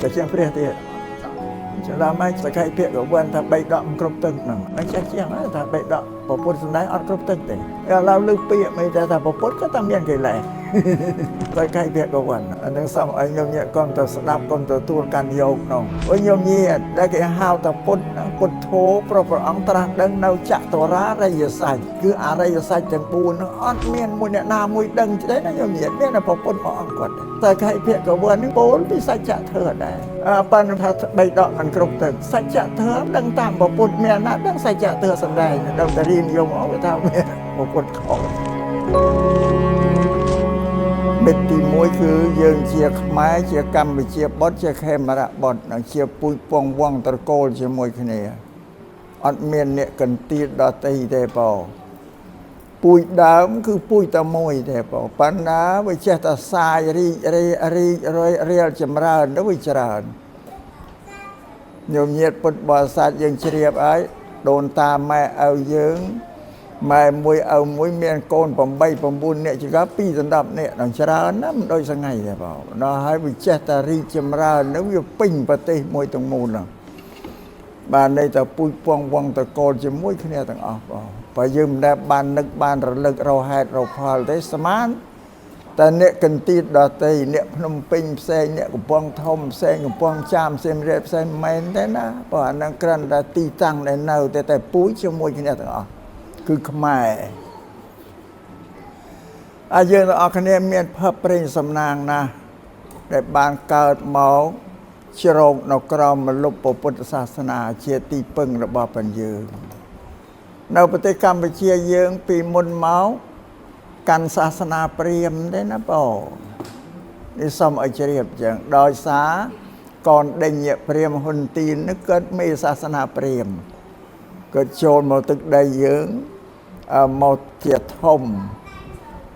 តែជាងព្រះទៀតចាំដល់មកសក្ខីពាក្យក៏វ៉ាន់ថា3ដកមិនគ្រប់ទឹកហ្នឹងមិនចេះជាងថា3ដកពុទ្ធសំដែងអត់គ្រប់ទឹកទេឥឡូវលើកពាក្យមិនថាពុទ្ធក៏តែមានកិលេសសក្ខីពាក្យក៏វ៉ាន់អានឹងសំឲ្យញោមញាតកុំទៅស្ដាប់កុំទទួលកាន់យកនោះអូញោមញាតដែលគេហៅថាពុទ្ធធម៌ព្រះអង្គត្រាស់ដឹងនៅចតុរារិយសច្ចគឺអរិយសច្ចទាំង4នោះអត់មានមួយអ្នកណាមួយដឹងទេណាញោមញាតមានតែពុទ្ធមួយអង្គគាត់សក្ខីពាក្យក៏វ៉ាន់នេះពោលពីសច្ចធម៌ដែរប៉ុន្តែថា3ដកមិនគ្រប់ទឹកសច្ចធម៌ដឹងតាមពុទ្ធមានណាដឹងសច្ចធម៌សំដែងដល់តែរៀនយកមកថាមានពុទ្ធខុសមិត្តទី1គឺយើងជាខ្មែរជាកម្ពុជាបុត្រជាខេមរៈបុត្រនិងជាពូជពងវងត្រកូលជាមួយគ្នាអត់មានអ្នកកន្ទាលដតីទេបងពូជដើមគឺពូជតែមួយទេបងប៉ុន្តែវាចេះតែសាយរីរៀលចម្រើនទៅវាច្រើនញោមញាតពុទ្ធបរិស័ទយើងជ្រាបហើយដូនតាម៉ែឪយើងម៉ែមួយឪមួយមានកូន8 9នាក់ជាកា2ដល់10នាក់ដល់ច្រើនណាមិនដូចថ្ងៃទេបងដល់ហើយវាចេះតែរីកចម្រើនទៅវាពេញប្រទេសមួយទាំងមូលហ្នឹងបានន័យថាពូជពងវងតកូលជាមួយគ្នាទាំងអស់បងបើយើងមិនដែលបាននឹកបានរលឹករកហេតុរកផលទេស្មានតែអ្នកកន្ទាលដតីអ្នកភ្នំពេញផ្សេងអ្នកកំពង់ធំផ្សេងកំពង់ចាមសៀមរាបផ្សេងមិនមែនទេណាព្រោះអានឹងគ្រាន់តែទីតាំងដែលនៅតែពូជជាមួយគ្នាទាំងអស់គឺខ្មែរយើងទាំងអស់គ្នាមានភ័ព្វព្រេងសំណាងណាស់ដែលបានកើតមកជ្រកនៅក្រោមម្លប់ពុទ្ធសាសនាជាទីពឹងរបស់ព្រះយើងនៅប្រទេសកម្ពុជាយើងពីមុនមកកាន់សាសនាព្រាហ្មណ៍ទេណាបងនេះសូមឲ្យជ្រាបចឹងដោយសារកនដេញព្រាហ្មណ៍ហ៊ុនទីននេះកើតមេសាសនាព្រាហ្មណ៍កើតចូលមកទឹកដីយើងមកជាធំ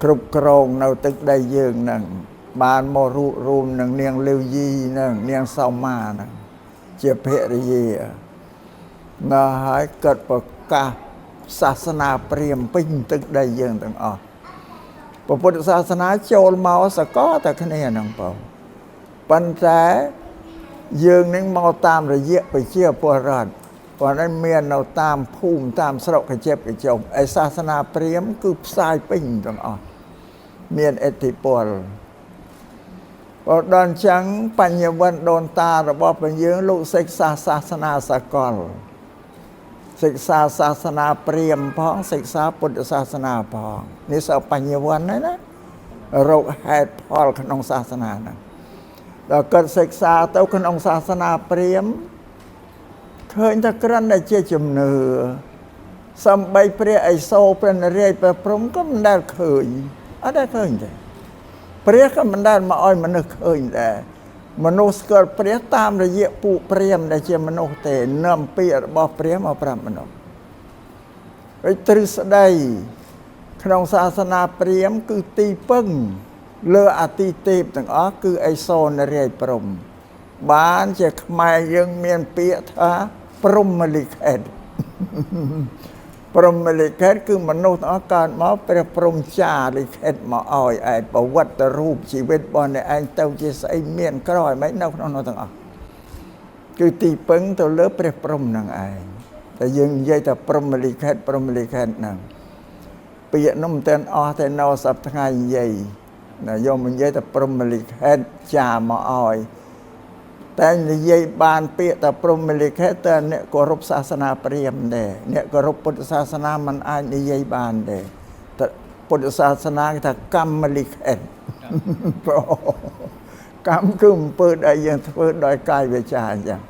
គ្រប់គ្រងនៅទឹកដីយើងហ្នឹងបានមករួបរวมនឹងនាងលាវយីហ្នឹងនាងសោមាហ្នឹងជាភរិយានៅហើយកើតប្រកាសសាសនាព្រាហ្មណ៍ពេញទឹកដីយើងទាំងអស់ពុទ្ធសាសនាចូលមកសកលតែគ្នាហ្នឹងបងប៉ុន្តែយើងនឹងមកតាមរយៈប្រជាពលរដ្ឋប៉ុន្តែមាននៅតាមភូមិតាមស្រុកកញ្ចប់កញ្ចុំឯសាសនាព្រាហ្មណ៍គឺផ្សាយពេញទាំងអស់មានឥទ្ធិពលបើដល់អញ្ចឹងបញ្ញវន្តដូនតារបស់ព្រះយើងលោកសិក្សាសាសនាសកលសិក្សាសាសនាព្រាហ្មណ៍ផងសិក្សាពុទ្ធសាសនាផងនេះសបញ្ញវន្តណារកហេតុផលក្នុងសាសនាហ្នឹងដល់គាត់សិក្សាទៅក្នុងសាសនាព្រាហ្មណ៍ឃើញតែគ្រាន់តែជាជំនឿសំបីព្រះឥសូរព្រះនរាយណ៍ព្រះព្រហ្មក៏មិនដែលឃើញអត់ដែលឃើញទេព្រះក៏មិនដែលមកឲ្យមនុស្សឃើញដែរមនុស្សស្គាល់ព្រះតាមរយៈពួកព្រាហ្មណ៍ដែលជាមនុស្សទេនាំពាក្យរបស់ព្រះមកប្រាប់មនុស្សហើយទ្រឹស្ដីក្នុងសាសនាព្រាហ្មណ៍គឺទីពឹងលើអតិទេពទាំងអស់គឺឥសូរនរាយណ៍ព្រហ្មបានជាខ្មែរយើងមានពាក្យថាព្រហ្មលិខិតព្រហ្មលិខិតគឺមនុស្សទាំងអស់កើតមកព្រះព្រហ្មចារលិខិតមកឲ្យឯងប្រវត្តិរូបជីវិតរបស់អ្នកឯងទៅជាស្អីមានក្រោយមិននៅក្នុងនោះទាំងអស់គឺទីពឹងទៅលើព្រះព្រហ្មនឹងឯងតែយើងនិយាយថាព្រហ្មលិខិតហ្នឹងពាក្យនោះមិនទាន់អស់តែនៅសប្តាហ៍ថ្ងៃនិយាយណាយកមកនិយាយថាព្រហ្មលិខិតចារមកឲ្យតែនិយាយបានពាក្យតែព្រហ្មលិខិតតែអ្នកគោរពសាសនាព្រាហ្មណ៍ដែរអ្នកគោរពពុទ្ធសាសនាមិនអាចនិយាយបានទេតែពុទ្ធសាសនាគេថាកម្មលិខិតកម្មគឺអំពើដែលយើងធ្វើដោយកាយវាចាអញ្ចឹង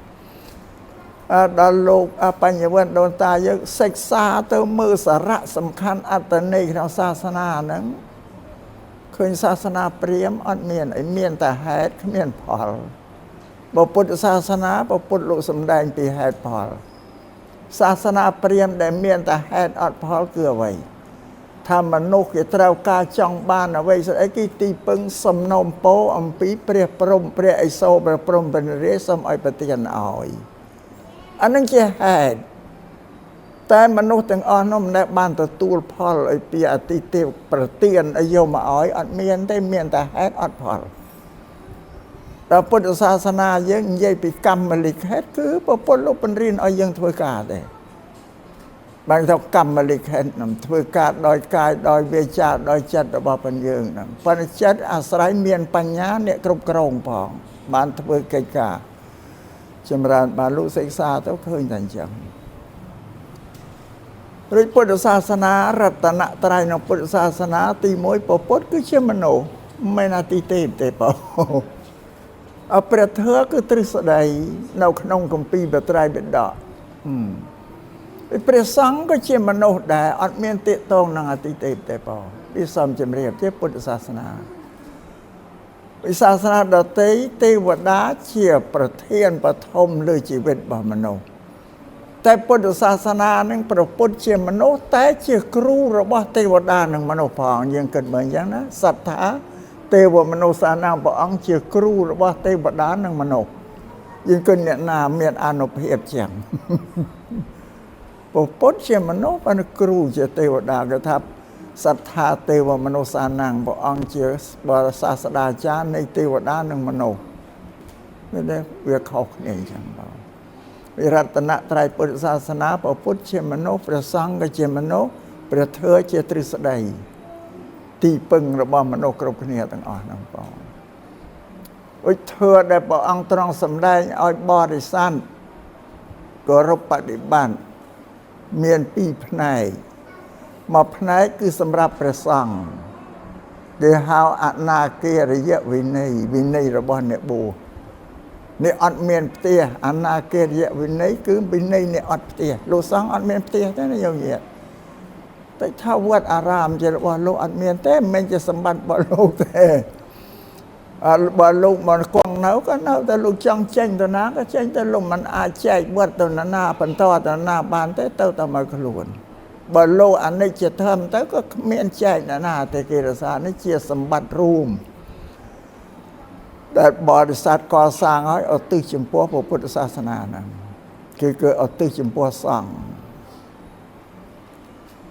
ដល់លោកបញ្ញវន្តដូនតាយើងសិក្សាទៅមើលសារៈសំខាន់អត្តន័យក្នុងសាសនាហ្នឹងឃើញសាសនាព្រាហ្មណ៍អត់មានអីមានតែហេតុគ្មានផលពុទ្ធសាសនាពុទ្ធលោកសំដែងពីហេតុផលសាសនាព្រាហ្មណ៍ដែលមានតែហេតុអត់ផលគឺអ្វីថាមនុស្សគេត្រូវការចង់បានអ្វីស្អីគេទីពឹងសំណូមពរអំពីព្រះព្រហ្មព្រះឥសូរព្រះព្រហ្មព្រះនរាយណ៍សូមឲ្យប្រទានឲ្យអានឹងជាហេតុតែមនុស្សទាំងអស់នោះមិនដែលបានទទួលផលឲ្យពីអតិទេពប្រទានឲ្យយកមកឲ្យអត់មានទេមានតែហេតុអត់ផល ដល់ពុទ្ធសាសនាយើងនិយាយពីកម្មលិខិតគឺព្រះពុទ្ធលោកបញ្រៀនឲ្យយើងធ្វើការដែរបានថាកម្មលិខិតនឹងធ្វើការដោយកាយដោយវាចាដោយចិត្តរបស់ព្រះយើងហ្នឹងប៉ុន្តែចិត្តអាស្រ័យមានបញ្ញាអ្នកគ្រប់គ្រងផងបានធ្វើកិច្ចការចម្រើនបានលោកសិក្សាទៅឃើញតែអញ្ចឹងរាជពុទ្ធសាសនារតនត្រ័យក្នុងពុទ្ធសាសនាទី1ព្រះពុទ្ធគឺជាមនុស្សមិនអាទិទេពទេបងអព្រះធម៌គឺទ្រឹស្ដីនៅក្នុងគម្ពីរបត្រៃបិដកព្រះសង្ឃក៏ជាមនុស្សដែរអត់មានទាក់ទងនឹងអាទិទេពទេបងពីសំជំរាបជាពុទ្ធសាសនាវិសាសនាដទៃទេវតាជាប្រធានបឋមលើជីវិតរបស់មនុស្សតែពុទ្ធសាសនានឹងប្រពុតជាមនុស្សតែជាគ្រូរបស់ទេវតានិងមនុស្សផងយើងគិតមើលអញ្ចឹងណាសត្ថាទេវមនុស្សសាសនាព្រះអង្គជាគ្រូរបស់ទេវតានិងមនុស្សយើងគិតអ្នកណាមានអានុភាពចឹងពុទ្ធជាមនុស្សបានគ្រូជាទេវតាគេថាសត្ថាទេវមនុស្សសាសនាព្រះអង្គជាបរិសាស្តាចារ្យនៃទេវតានិងមនុស្សនេះវាខុសគ្នាអញ្ចឹងបងវិរតនត្រ័យពុទ្ធសាសនាព្រះពុទ្ធជាមនុស្សព្រះសង្ឃក៏ជាមនុស្សព្រះធម៌ជាទ្រឹស្ដីទីពឹងរបស់មនុស្សគ្រប់គ្នាទាំងអស់ហ្នឹងបងឧទ្ធធម៌ដែលព្រះអង្គទ្រង់សម្ដែងឲ្យបរិស័ទគោរពបដិបត្តិមាន2ផ្នែកមួយផ្នែកគឺសម្រាប់ព្រះសង្ឃដែលហៅអនាគារយវិន័យវិន័យរបស់អ្នកបួសនេះអត់មានផ្ទះអនាគារយវិន័យគឺវិន័យនេះអត់ផ្ទះលោកសង្ឃអត់មានផ្ទះទេណាយោញាតែថាវត្តអារាមជារបស់លោកអត់មានទេមិនមែនជាសម្បត្តិរបស់លោកទេបើលោកមកគង់នៅក៏នៅតែលោកចង់ចេញទៅណាក៏ចេញទៅលោកមិនអាចចែកវត្តទៅណាបន្តទៅណាបានទេទៅតែមកខ្លួនបើលោកអនិច្ចធម៌ទៅក៏គ្មានចែកណាទេគេរសានេះជាសម្បត្តិរួមដែលបរិស័ទកសាងឲ្យឧទ្ទិសចំពោះព្រះពុទ្ធសាសនាហ្នឹងគឺឧទ្ទិសចំពោះសង្ឃ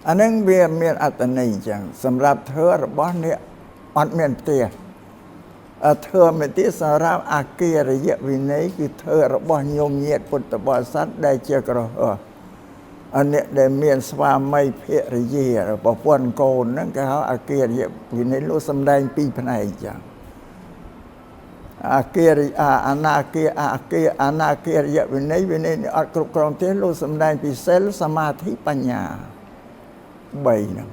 អានឹងវាមានអត្ថន័យអញ្ចឹងសម្រាប់ធម៌របស់អ្នកអត់មានផ្ទះធម៌មេតិសម្រាប់អាគារយវិន័យគឺធម៌របស់ញោមញាតពុទ្ធបរិស័ទដែលជាក្រហមអ្នកដែលមានស្វាមីភរិយាប្រពន្ធកូនហ្នឹងគេហៅអាគារយវិន័យលោកសំដែង2ផ្នែកអញ្ចឹងអាគារអនាគារយវិន័យអត់គ្រប់គ្រងទេលោកសំដែងពីសិលសមាធិបញ្ញា3ហ្នឹង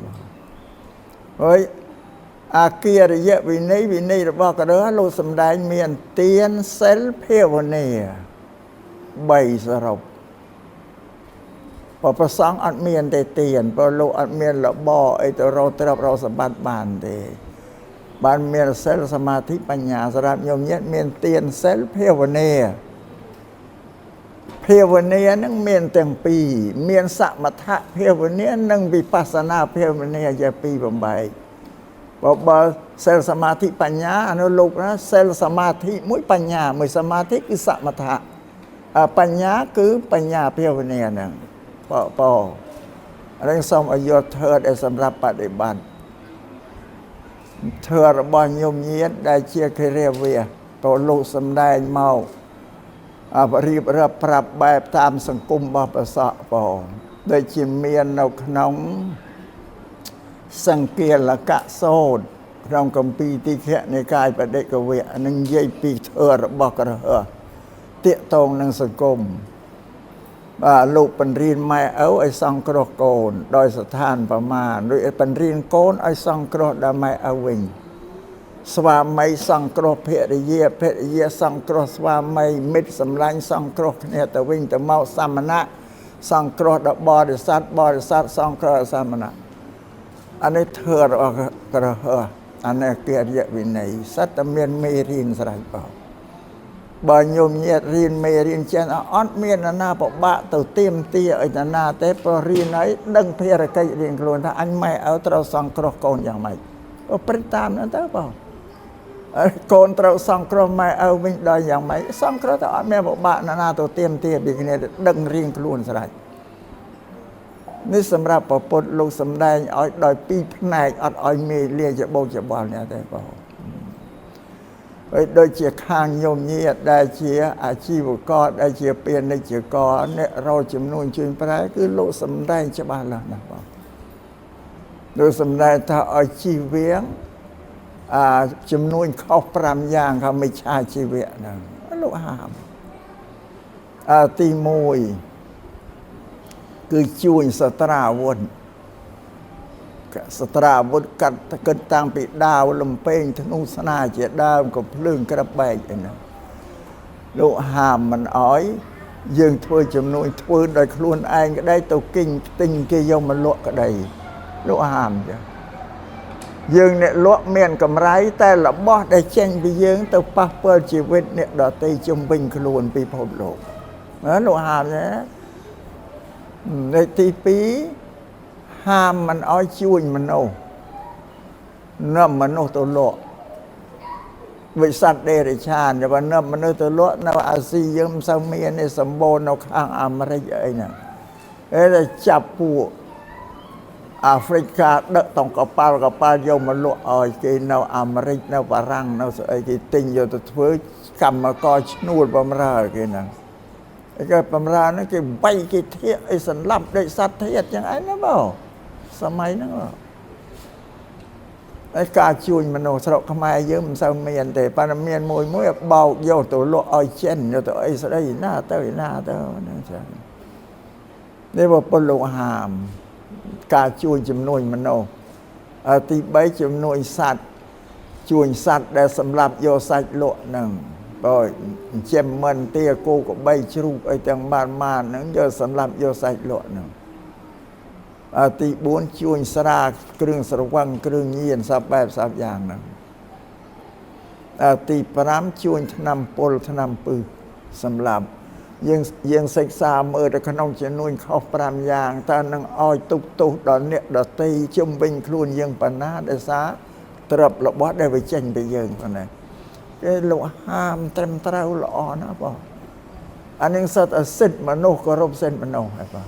ហើយអាគារយវិន័យរបស់ករើលោកសំដែងមានទានសិលភាវនា3សរុបព្រះសង្ឃអត់មានទេទានព្រោះលោកអត់មានរបរអីទៅរកទ្រព្យរកសម្បត្តិបានទេបានមានសិលសមាធិបញ្ញាសម្រាប់ញោមញាតមានទានសិលភាវនានឹងមានទាំងពីរមានសមថភាវនានិងវិបស្សនាភាវនាជាពីរបំបែកបើសិលសមាធិបញ្ញាអានោះលោកណាសិលសមាធិមួយបញ្ញាមួយសមាធិគឺសមថៈបញ្ញាគឺបញ្ញាភាវនាហ្នឹងរឿងសូមឲ្យយល់ធម៌ដែលសម្រាប់បដិបត្តិធម៌របស់ញោមញាតដែលជាកិរិយាវាតលោកសំដែងមករៀបរាប់ប្រាប់បែបតាមសង្គមរបស់ប្រសក់បងដូចជាមាននៅក្នុងសង្គាលកសូត្រក្នុងគម្ពីរទីឃនិកាយបដិកវៈនឹងនិយាយពីធម៌របស់ក្រហមតាកតងនឹងសង្គមលោកបញ្រៀនម៉ែឪឲ្យសង្គ្រោះកូនដោយស្ថានប្រមាណដូចបញ្រៀនកូនឲ្យសង្គ្រោះដល់ម៉ែឪវិញស្វាមីសង្គ្រោះភរិយាសង្គ្រោះស្វាមីមិត្តសម្លាញ់សង្គ្រោះគ្នាទៅវិញទៅមកសមណៈសង្គ្រោះដល់បរិស័ទសង្គ្រោះសាមណៈអានេះធម៌របស់ក្រហមអានេះកិរិយាវិន័យសត្វតែមានមេរៀនស្រេចបើញោមញាតរៀនមេរៀនចេះអត់មានណាពិបាកទៅទៀមទាឲ្យណាទេព្រោះរៀនហើយដឹងភារកិច្ចរៀងខ្លួនថាអញម៉ែឲ្យត្រូវសង្គ្រោះកូនយ៉ាងម៉េចព្រឹកតាមហ្នឹងទៅបងកូនត្រូវសង្គ្រោះម៉ែឪវិញដល់យ៉ាងម៉េចសង្គ្រោះទៅអត់មានពិបាកណាទៅទៀមទាពីគ្នាដឹងរៀងខ្លួនស្រេចនេះសម្រាប់ប្រពុតលោកសំដែងឲ្យដោយ2ផ្នែកអត់ឲ្យមេលាច្បោកច្បល់នេះទេបង โดยជាខាងញោមញាតដែលជាអាជីវករដែលជាពាណិជ្ជករអ្នករកចំនួនជួយប្រែគឺលោកសំដែងច្បាស់លាស់ណាស់បងលោកសំដែងថាឲ្យជីវៀងចំនួនខុស5យ៉ាងក៏មិនឆាជីវៈហ្នឹងលោកហាមទី1គឺជួញសត្រាវុធសត្រាវុធកាត់គិតតាំងពីដាវលំពេងធ្នូស្នាជាដើមក៏ភ្លើងក្របបែកឯណាលោកហាមមិនអោយយើងធ្វើចំនួនធ្វើដោយខ្លួនឯងក្តីទៅគិញទិញគេយកមកលក់ក្តីលោកហាមចាយើងអ្នកលក់មានកម្រៃតែរបស់ដែលចេញពីយើងទៅប៉ះពាល់ជីវិតអ្នកដទៃជុំវិញខ្លួនពិភពលោកលោកហាមណានៅទី2ហាមមិនអោយជួញមនុស្សនាំមនុស្សទៅលក់វិស័តដេរិឆានតែនាំមនុស្សទៅលក់នៅអាស៊ីយើងមិនសូវមានទេសម្បូរនៅខាងអាមេរិកអីហ្នឹងតែចាប់ពួកអាហ្វ្រិកាដឹកតង់កប៉ាល់យកមកលក់ឲ្យគេនៅអាមេរិកនៅបារាំងនៅស្អីគេទិញយកទៅធ្វើកម្មករឈ្នួលបំរើគេហ្នឹងគេបំរើហ្នឹងគេបែកគេធាកអីសន្លប់ដូចសត្វធាតចឹងឯណាបងសម័យហ្នឹងហើយការជួញមនុស្សស្រុកខ្មែរយើងមិនសូវមានទេប៉ុន្តែមានមួយបោកយកទៅលក់ឲ្យចិនយកទៅអីស្ដីណាទៅហ្នឹងចឹងនេះបើពលលោកហាមការជួញចំនួនមនុស្សទី3ចំនួនសត្វជួញសត្វដែលសម្រាប់យកសាច់លក់ហ្នឹងបើចិញ្ចឹមមិនទាគោក្របីជ្រូកអីទាំងបានហ្នឹងយកសម្រាប់យកសាច់លក់ហ្នឹងទី4ជួញស្រាគ្រឿងស្រវឹងគ្រឿងញៀនសពបែបសពយ៉ាងហ្នឹងទី5ជួញថ្នាំពុលថ្នាំពឹសសម្រាប់យើងសិក្សាមើលទៅក្នុងចំនួនខុស5យ៉ាងតើនឹងឲ្យទុកទោសដល់អ្នកដទៃជុំវិញខ្លួនយើងប៉ុណ្ណាដោយសារទ្រព្យរបស់ដែលវាចេញពីយើងប៉ុណ្ណាគេលោកហាមត្រឹមត្រូវល្អណាស់បងអានឹងសិតអសិទ្ធមនុស្សគោរពសិទ្ធមនុស្សហើយបង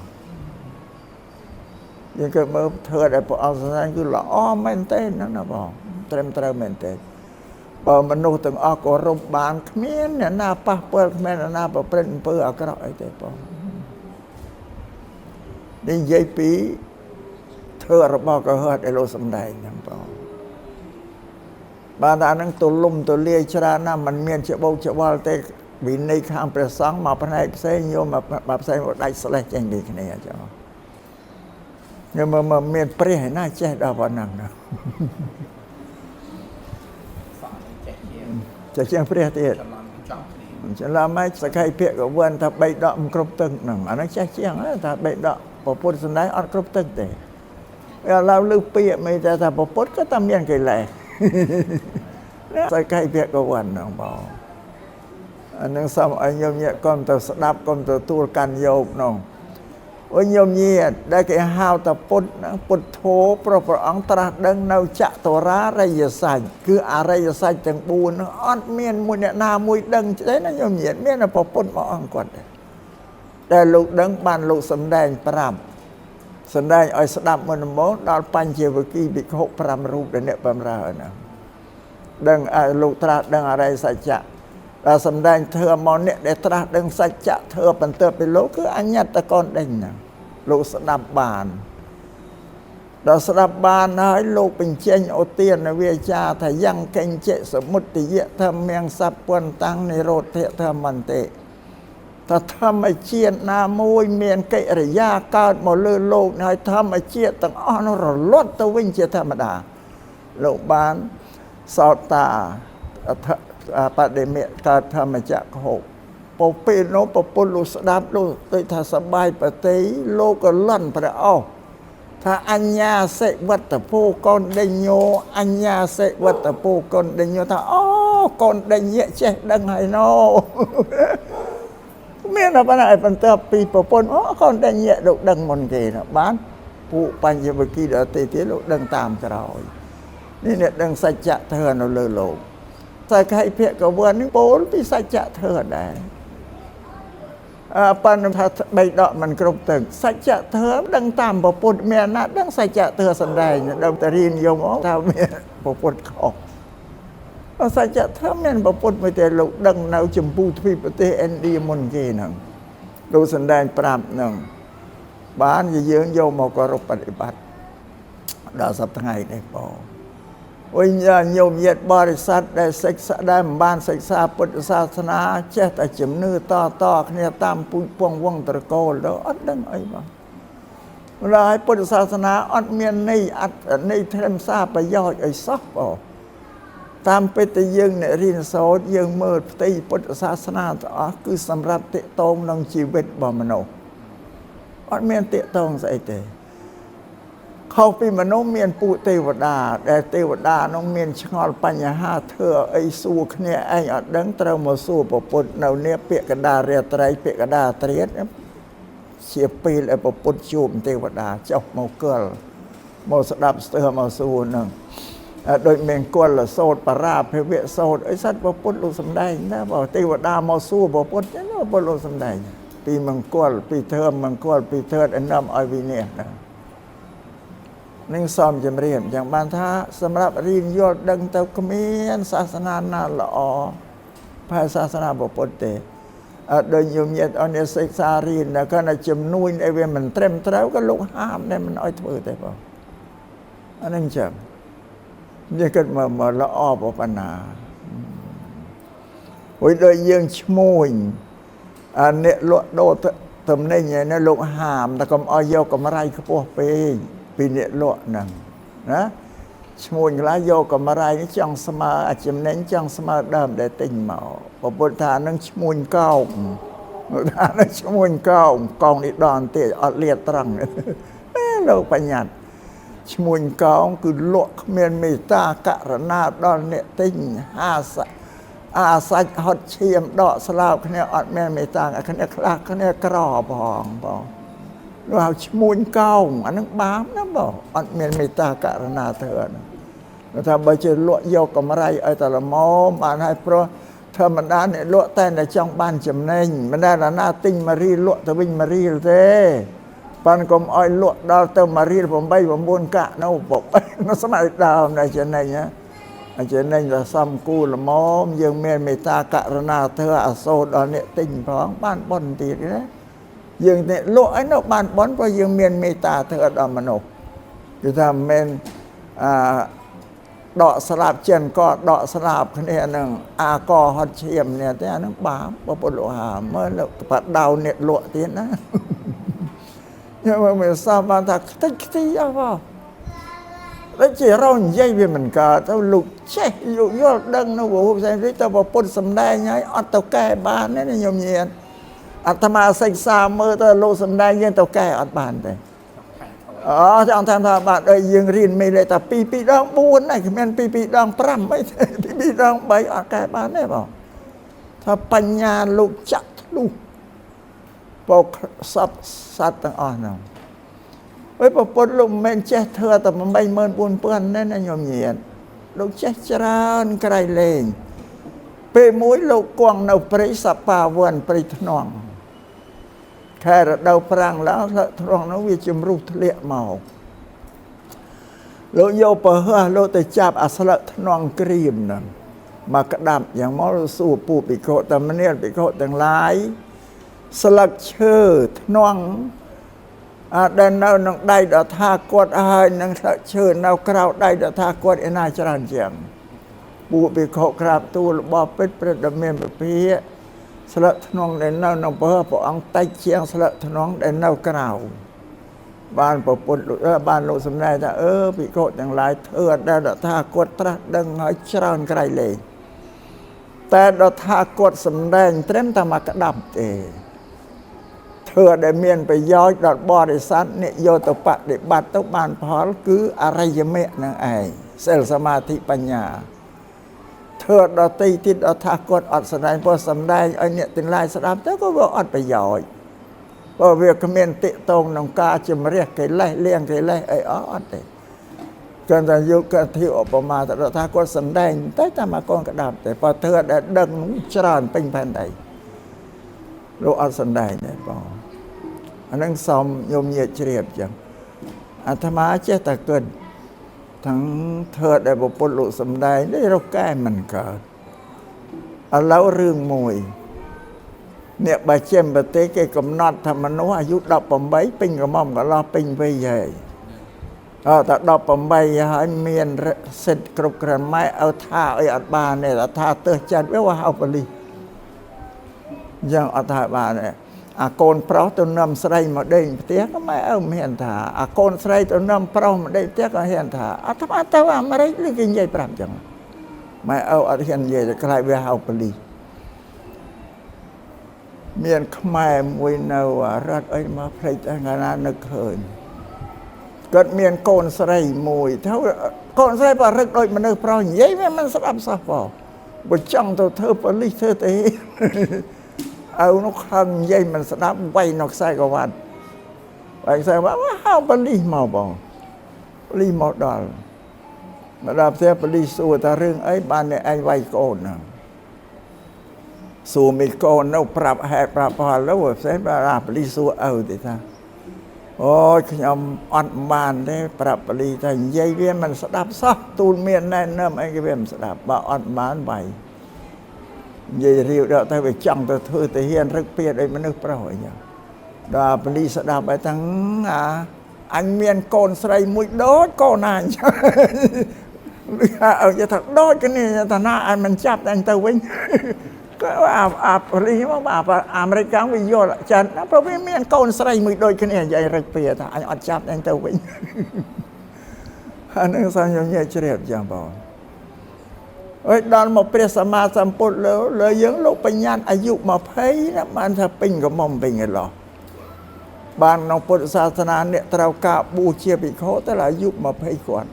យើងក៏មើលធ្វើឲ្យព្រះអង្គស្ដែងគឺល្អមែនទេហ្នឹងណាបងត្រឹមត្រូវមែនទេបើមនុស្សទាំងអស់គោរពបានគ្មានអ្នកណាប៉ះពាល់គ្មានអ្នកណាប្រព្រឹត្តអំពើអាក្រក់អីទេបងនេះនិយាយពីធ្វើរបស់កុហកដែលលោកសំដែងហ្នឹងបងបានតែហ្នឹងទូលំទូលាយច្រើនណាស់มันមានច្បោកច្បល់ទេវិន័យខាងព្រះសង្ឃមកផ្នែកផ្សេងញោមមកផ្សេងមកដាច់ស្លេះចេញពីគ្នាចឹងញោមមកមានព្រះឯណាចេះដល់ប៉ុណ្ណឹងណាចេះជាងព្រះទៀតច្រឡំហើយសក្ខីភៈក៏វឿនថា3ដកមិនគ្រប់ទឹកហ្នឹងអាហ្នឹងចេះជាងថា3ដកពុទ្ធសំដែងអត់គ្រប់ទឹកទេឥឡូវលើពាក្យមិនថាពុទ្ធក៏តែមានកិលេសសក្ខីភៈក៏វឿនហ្នឹងបងអាហ្នឹងសូមឲ្យញោមញាតកុំទៅស្ដាប់កុំទទួលកាន់យកហ្នឹងអូញោមញាតដែលគេហៅថាពុទ្ធពុទ្ធោព្រះអង្គត្រាស់ដឹងនៅចតុរារិយសច្ចគឺអរិយសច្ចទាំង4ហ្នឹងអត់មានមួយអ្នកណាមួយដឹងទេណាញោមញាតមានតែព្រះពុទ្ធមួយអង្គគាត់តែលោកដឹងបានលោកសំដែងប្រាប់សំដែងឲ្យស្ដាប់មុនដំបូងដល់បញ្ញវគិភិក្ខុ5រូបដែលអ្នកបម្រើហ្នឹងដឹងលោកត្រាស់ដឹងអរិយសច្ចៈដល់សំដែងធ្វើមកអ្នកដែលត្រាស់ដឹងសច្ចៈធ្វើបន្ទាប់ពីលោកគឺអញ្ញត្តកនដេញណាលោកស្ដាប់បានដល់ស្ដាប់បានហើយលោកបញ្ចេញឧទានវាចាថាយ៉ាងកេញ្ជិសមុទយៈធម្មងសពន្តាំងនិរោធធម្មន្តិថាធម្មជាតិណាមួយមានកិរិយាកើតមកលើលោកហើយធម្មជាតិទាំងអស់នោះរលត់ទៅវិញជាធម្មតាលោកបានសោតាបដិមេកើតធម្មចក្រហោពពេលនោះពពុទ្ធលោកស្ដាប់លោកដូចថាសបាយប្រតិលោកក៏លន់ព្រះអស់ថាអញ្ញាសិវត្តភោកូនដេញោអញ្ញាសិវត្តភោកូនដេញោថាអូកូនដេញចេះដឹងហើយណូមានតែប៉ុណ្ណឹងឲ្យបន្ទាប់ពីប្រពន្ធអូកូនដេញលោកដឹងមុនគេណាបានពួកបញ្ញវគិដទៃទៀតលោកដឹងតាមក្រោយនេះអ្នកដឹងសច្ចៈធ្វើនៅលើលោកសក្ខីភៈកវ័ននេះពោលពីសច្ចៈធ្វើដែរប៉ុន្តែថា3ដកមិនគ្រប់ទឹកសច្ចៈធ្វើដឹងតាមពុទ្ធមានណាដឹងសច្ចៈធ្វើសំដែងដល់តែរៀនយំថាមានពុទ្ធខុស สัจธรรมเนี่ยพระพุทธไม่แต่เราดังเราจมพูทวีประเทศอินเดียมนเกนังดูแสดงปราบหนึ่งบ้านจะเยื้องโยมกรปฏิบัติดาวสับทั้งไงได้พอวิญญาณโยมเย็ดบริษัทได้ศึกษาได้บ้านศึกษาพุทธศาสนาเจ้าแต่จำเนื้อต่อเนี่ยตามปุยปวงวงตะโกนแล้วอัดดังไอ้บ้างเวลาให้พุทธศาสนาอัดเมียนในอัดในเทมซาประโยชน์ไอ้ซับออกตามไปแต่ยังเนี่ยเรียนโสดยังเมื่อตีพุทธศาสนาต่อคือสำหรับเตะตรงลงชีวิตบ่มโนอัดเมียนเตะตรงใส่เตะเข้าไปมโนเมียนปูเทวดาแต่เทวดาน้องเมียนชงอลปัญญาหาเธอไอ้สู้เนี่ยไอ้อัดดังเตามาสู้ปปุตเนาเนี่ยเปียกระดาเรียไตรเปียกระดาเตรียดเสียปีไอ้ปปุตจูมเทวดาเจ้าเมาเกลเมาสดับเสือมาสู้นึงโดยเมงกวนละโสดปราเพเวโสดไอ้สัตว์ปปุตลุสมได้นะบอกเทวดามาสู้ปปุตเนี่ยปปุตลุสมได้ปีมังกรปีเทอมมังกรปีเทิดอันน้ำอวิเนียนะนึ่งซ้อมจำเรียนอย่างบานท้าสำหรับรีนยอดดังเต้าขมิ้นศาสนานาละอภายศาสนาบปเตโดยยมเย็ดอันเนศึกษารีนแล้วก็ในจำนวนไอเวมันเต็มเท้าก็ลุกห้ามได้มันอ้อยถือแต่พออันนั้นจำยังเกิดมาละอปปนาโอ้ยโดยยังชมวยอันเนี้ยลวดโดดทำได้ไงเนี่ยลุกห้ามแต่ก็อ้อยโยกับอะไรก็พวกไปปีเนโลนังนะชมูนลายโยกับมาไรนี่จังสมาอาจจะเน้นจังสมาเดิมได้ติ่งเมาพอปุถานั่งชมูนเก้าปุถานั่งชมูนเก้ากองนิดอนเตะอดเลียตรังเราปัญญาชมูนเก้าคือโลกเมียนเมตตากะระนาดอนเนี่ยติ่งอาศัยหดเชียมดอกสลาวเนี่ยอดเมียนเมตตาอันนี้คลากอันนี้กรอบองเราชมูนเก้าอันนั้นบาปนะบอกอันเมียนเมตตากะระนาเถิดเราทำไปเจอลวดโยกกับอะไรไอ้แต่ละมอมอ่านให้เพราะธรรมดาเนี่ยลวดแต่ในจังบ้านจำเน่งมันได้ละหน้าติ้งมารีลวดตะวิ่งมารีเต้ปันกลมอ้อยลวดดาวเติมมารีผมใบผมบุญกะนะบอกนั่นสมัยดาวในเจนในเนี่ยเจนในจะซ้ำกู้ละมอมยังเมียนเมตตากะระนาเธออโศดอนเนี่ยติ้งพร้อมบ้านบนตีนะยังเนี่ยโลกไอ้นกบ้านบอนเพราะยังเมียนเมตตาเธอดอมนุษย์คือทำเมนดอกสลับเจนก็ดอกสลับเนี่ยหนึ่งอากอฮอดเชียมเนี่ยแต่นั่งบาปปโลหะเมื่อเราปัดดาวเนี่ยโลตีนะยังไม่ทราบมาถักที่ยังว่าแล้วเจ้าเราใหญ่เวียนเหมือนกันเราลุกเช่ลุกยอดดังนะโว้ใช่ไหมแต่พอปนสำได้ไงอัตตะแก่บ้านนี่ยมเย็นอัตมาศึกษาเมื่อตะโลสำได้ยังตะแก่อัตบ้านแต่จะเอาทางบาทยังเรียนไม่เลยแต่ปีดองบูนไอ้คือมันปีดองปรำไม่ใช่ปีดองใบอัตแก่บ้านได้เปล่าถ้าปัญญาลูกจักลูกปกสัตว์ต่างอ่อนเอาไว้ปปนลูกมันเจ้าเธอแต่มันใบเมินบุญเปื้อนนั่นนะโยมเยียนลูกเจ้าจราอนไกลเลงเปมุ้ยลูกกวางเอาปริสปาวันปริทนองแค่เราพรังแล้วทรองนั้นวิจิมรูทะเลเมาลูกโยปะเฮอลูกแต่จับอัศระทนองกรีมนั่นมากระดับอย่างมอลสูปูปิโกแต่มันเนี่ยปิโกต่างหลายสลักเชื่อทนองได้เนานังได้ดอกทากวดอายนังเชื่อเนาคราวได้ดอกทากวดไอ้นายจรันเจียงปูปิโกกราบตูบอเป็ดประดมเมียนแบบเพี้ยสละทนองได้เนาน้องเพื่อพออังไตเชียงสละทนองได้เนากราวบ้านปปนบ้านโลสำนักแต่ปิโกอย่างไรเธอได้ดอกทากวดตรัสดังหอยจรันไกลเลยแต่ดอกทากวดสำแดงเต็มตามากระดับเธอได้เมียนไปย้อยดอดบอได้สั้นเนี่ยโยตปะได้บัตรตบานพอลคืออะไรยเมะนั่งไอเซลสมาธิปัญญาเธอดอตีติดดอทากดอดแสดงพอสำได้ไอเนี่ยติงลายสลับแต่ก็ว่าอดไปย้อยพอเวียกเมียนติตรงนองกาจะมาเรียกไก่ไล่เลี้ยงไก่ไล่ไออดเลยเกินแต่ยุคที่ออกมาแต่ดอทากดสำได้แต่ตามากองกระดับแต่พอเธอได้ดังจรานเป็นแผ่นใดโลอดสำได้เนี่ยพออันนั้นซ้อมโยมเยียดเฉียบจังอาตมาเจตะเกิน ทั้งเธอได้บุปผลุสมได้ได้เราแก้มันเกิดแล้วเรื่องมวยเนี่ยบาเจมบเตเกกำนัดธรรมโนอายุดับปมใบปิ้งกระม่อมก็รอปิ้งไปใหญ่แต่ดับปมใบให้เมียนเสร็จกรุบกระไม้เอาท่าไอ้อัดบานเนี่ยท่าเตอจัดไว้ว่าเอาไปลียังอัฐบานเนี่ยโกนเพราะตัวนำใส่มาได้เตี้ยก็ไม่เอาเห็นท่าโกนใส่ตัวนำเพราะมาได้เตี้ยก็เห็นท่าทำไมแต่ว่าไม่ได้เรื่องใหญ่ปรับจังไม่เอาอัฐเห็นใหญ่จะกลายเป็นเอาไปลีเมียนขมายมวยเนารัดไอ้มาเพลย์แต่งานนึกเคยเกิดเมียนโกนใส่มวยเท่าโกนใส่ปลารึกโดยมันนึกเพราะใหญ่แม่มันสลับซับพอบดจังตัวเธอไปลีเธอเตะเอานกขังใหญ่มันสนับไว้นกใส่กวันไปใส่ว่าเอาไปลีมาบ่ลีมาดอลมาดับเสียไปลีสู้แต่เรื่องไอ้บ้านเนี่ยไอ้ไว้โกนนะสู้มีโกนเอาปรับแหกปรับพอแล้วเสียไปรับไปลีสู้เอาดิท่าโอ้ยขยมอ่อนบานได้ปรับไปลีแต่ใหญ่เวียนมันสนับซักตูนเมียนแน่นเนิ่มไอ้เวียนสนับบ่อ่อนบานไปยี่เรียวเดาแต่ไปจังตัวเธอแต่เฮียนรึกเปียดไอ้มันนึกเปล่าอย่างดาปลีสดาไปทั้งอันเมียนโกนใส่มุดโดดโกนานเอาจะถักโดดกันนี่แต่หน้าอันมันจับอันตัววิ่งก็ปลีว่าอเมริกันวิโยละจันนะเพราะว่าเมียนโกนใส่มุดโดดกันนี่ใหญ่รึกเปียดอันอัดจับอันตัววิ่งอันนั้นสัญญาณเฉลี่ยอย่างบ่ดอนมาเปรียสมาสัมปุตเลยยังลูกปัญญาอายุมาเพ่นะมันถ้าปิ้งกับมอมเป็นไงหรอบ้านน้องพุทธศาสนาเนี่ยตรากาบูเชียปิเขาแต่ละอายุมาเพ่ก่อน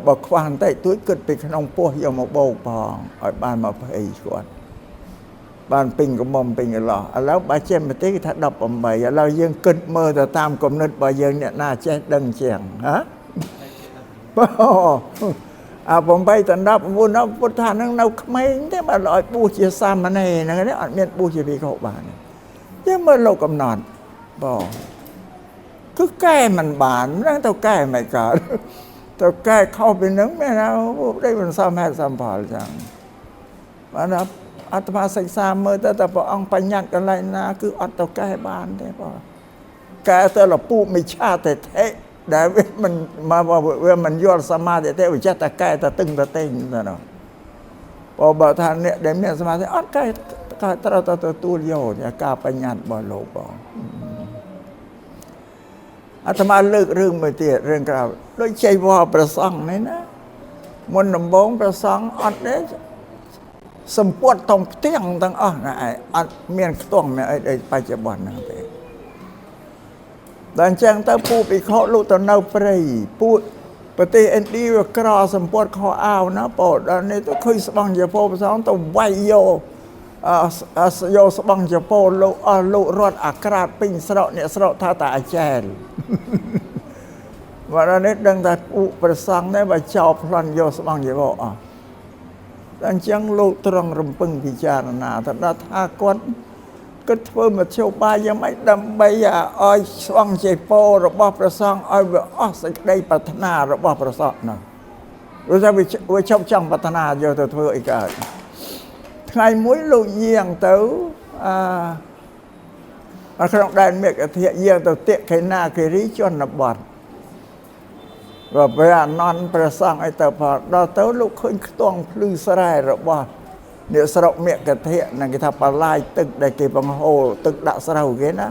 บอกควานใต้ตุ้ยเกิดไปขนมปัวยามาโบกพองไอ้บ้านมาเพ่ก่อนบ้านปิ้งกับมอมเป็นไงหรอแล้วบาเจมไปที่ถ้าดับอมใบเรายังเกิดเมื่อแต่ตามกำเนิดบายังเนี่ยน่าแจ้ดังเชียงฮะผมไปตันดับบุญนับพุทธานั่งเราไม่ได้มาลอยปูเชียซามันเองนะเนี่ยอันเมียนปูเชียพีเขาบ้านยังเมื่อเรากำนอนบอกคือแก้มันบานนั่งเต่าแก้ไม่เกิดเต่าแก้เข้าไปนึงแม่นะได้เป็นซ้ำแม่ซ้ำพอจังวันนั้นอาตมาศึกษาเมื่อแต่พออังปัญญากันไรนะคืออัตเต่าแก้บานได้ป่ะแก้แต่เราปูไม่ชาแต่เทได้เว้มันมาว่าเว้มันยอดสมาธิแต่วิจารตะแก่ตะตึงตะเต็งนั่นเนาะพอบ่ทานเนี่ยได้เนี่ยสมาธิอัดใกล้ตระตัวตูโยเนี่ยกาปัญญาบ่โลกบ่อาตมาเลิกเรื่องไม่เตี้ยเรื่องกล่าวโดยใจว่าประสังนี่นะมนต์นำบงประสังอัดเนี่ยสมปวดตรงเตี้ยงตั้งนะอัดเมียนต้องเนี่ยไอ้ปัจจุบันนั่นเองดันแจ้งแต่ผู้ไปเคาะลูกตะเนาเปรย์ผู้ปฏิเอ็นดีว่ากรอสมปวดคออ้าวนะปอดอันนี้ต้องคุยสบังจะโพภาษาต้องไวโยโยสบังจะโพลูรอดอากราศปิ้งสระเนี่ยสระท่าตาแจลวันนี้ดังแต่ผู้ประสังได้ว่าเจ้าพลันโยสบังจะโพดันแจ้งลูกตรังรำพึงพิจารณาแต่ถ้าท่ากวนก็เพิ่มมาเชี่ยวบายยังไม่ดำใบยาอ้อยสว่างเจโประบอบประซองอ้อยแบบสักได้ปัฒนาระบอบประซองนะเราจะไปชอบช่างปัฒนาเยอะแต่เธออีกอ่ะไงมุ้ยลูกเยี่ยงเต๋อขนมแดงเมฆเทียเยี่ยงเต๋อเตะไข่หน้าไข่ริจนบอดว่าไปนอนประซองไอ้เต๋อพอเราเต๋อลูกขึ้นต้องพลื้สลายระบอบเนี่ยสระเมียกระเทะนั่นก็ทำปลาไหลตึกได้เก็บบังโฮตึกดักสระหูเกนะ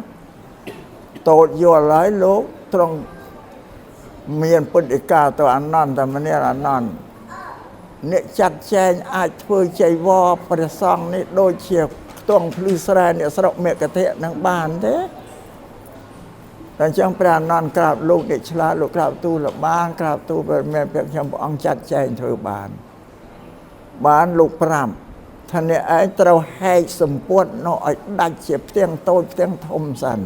โตโยหลายโลกตรงเมียนปุ่นอีกาตัวอันนอนแต่มันเนี่ยอันนอนเนี่ยจัดแจงอาจเพื่อใจวอประซองนี่โดยเฉียบต้องพลือสระเนี่ยสระเมียกระเทะนั่งบ้านเด้แต่จังปราณนอนกราบลูกเด็กชราลูกกราบตู้ละบ้านกราบตู้เป็นแม่เพียงชมอังจัดแจงเธอบ้านลูกพรำท่านเนี่ยไอ้เราให้สมปวดเนาะไอ้ดัดเจ็บเตียงโตเตียงทมสัน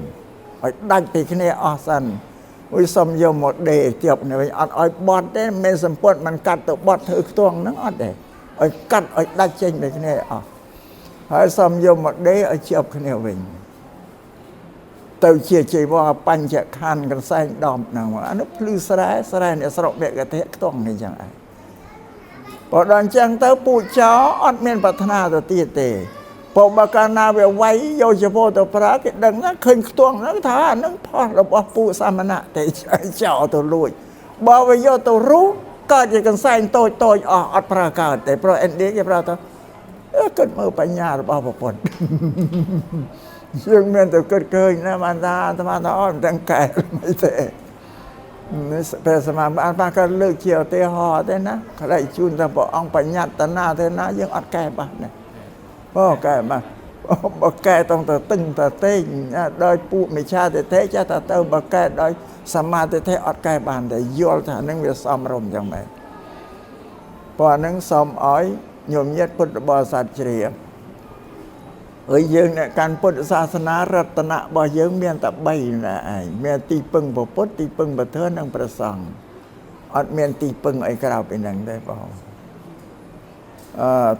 ไอ้ดัดไปแค่นี้อสันวิสมโยมหมดเดย์เจ็บเนี่ยไอ้บอดได้เมสมปวดมันกัดตัวบอดถือตัวนั่งอดเดย์ไอ้กัดไอ้ดัดเจงไปแค่นี้ไอ้สมโยมหมดเดย์ไอ้เจ็บแค่นี้วิ่งต ទៅជាជីវរបញ្ចខណ្ឌកន្សែងដំហ្នឹងអានោះភ្លឺស្រែអ្នកស្រុកអ្នកកតិខ្ទង់នេះចឹងឯងបើដល់អញ្ចឹងទៅពូចោអត់មានប្រាថ្នាទៅទៀតទេព្រោះបើកាលណាវាវាយយកជីវរទៅប្រើគេដឹងណាឃើញខ្ទង់ហ្នឹងថាអាហ្នឹងផលរបស់ពូសាមណៈទេចោលទៅលួចបើវាយកទៅរូបកើតជាកន្សែងតូចអត់ប្រើកើតទេព្រោះ ND គេប្រើទៅគិតមើលបញ្ញារបស់ប្រពន្ធយើងមានតែគិតឃើញណាបានថាអាត្មាថាអត់ទាំងកែមិនទេនេះពេលសមាបានក៏លើកជាឧទាហរណ៍ទេណាខ្លីជូនតែព្រះអង្គបញ្ញត្តិណាទេណាយើងអត់កែបាស់ណាអូកែបាស់បើកែต้องទៅតឹងទៅតេងដោយពួកមិច្ឆាទិដ្ឋិចាស់តែទៅបើកែដោយសមាទិដ្ឋិអត់កែបានតែយល់ថានឹងវាសមរម្យចឹងមែនព្រោះហ្នឹងសូមឲ្យញោមញាតិពុទ្ធបរិស័ទជ្រាបហើយយើងអ្នកកាន់ពុទ្ធសាសនារតនៈរបស់យើងមានតែ3ណាឯងមានទីពឹងពុទ្ធទីពឹងព្រះធម៌និងព្រះសង្ឃអត់មានទីពឹងអីក្រៅពីហ្នឹងទេបង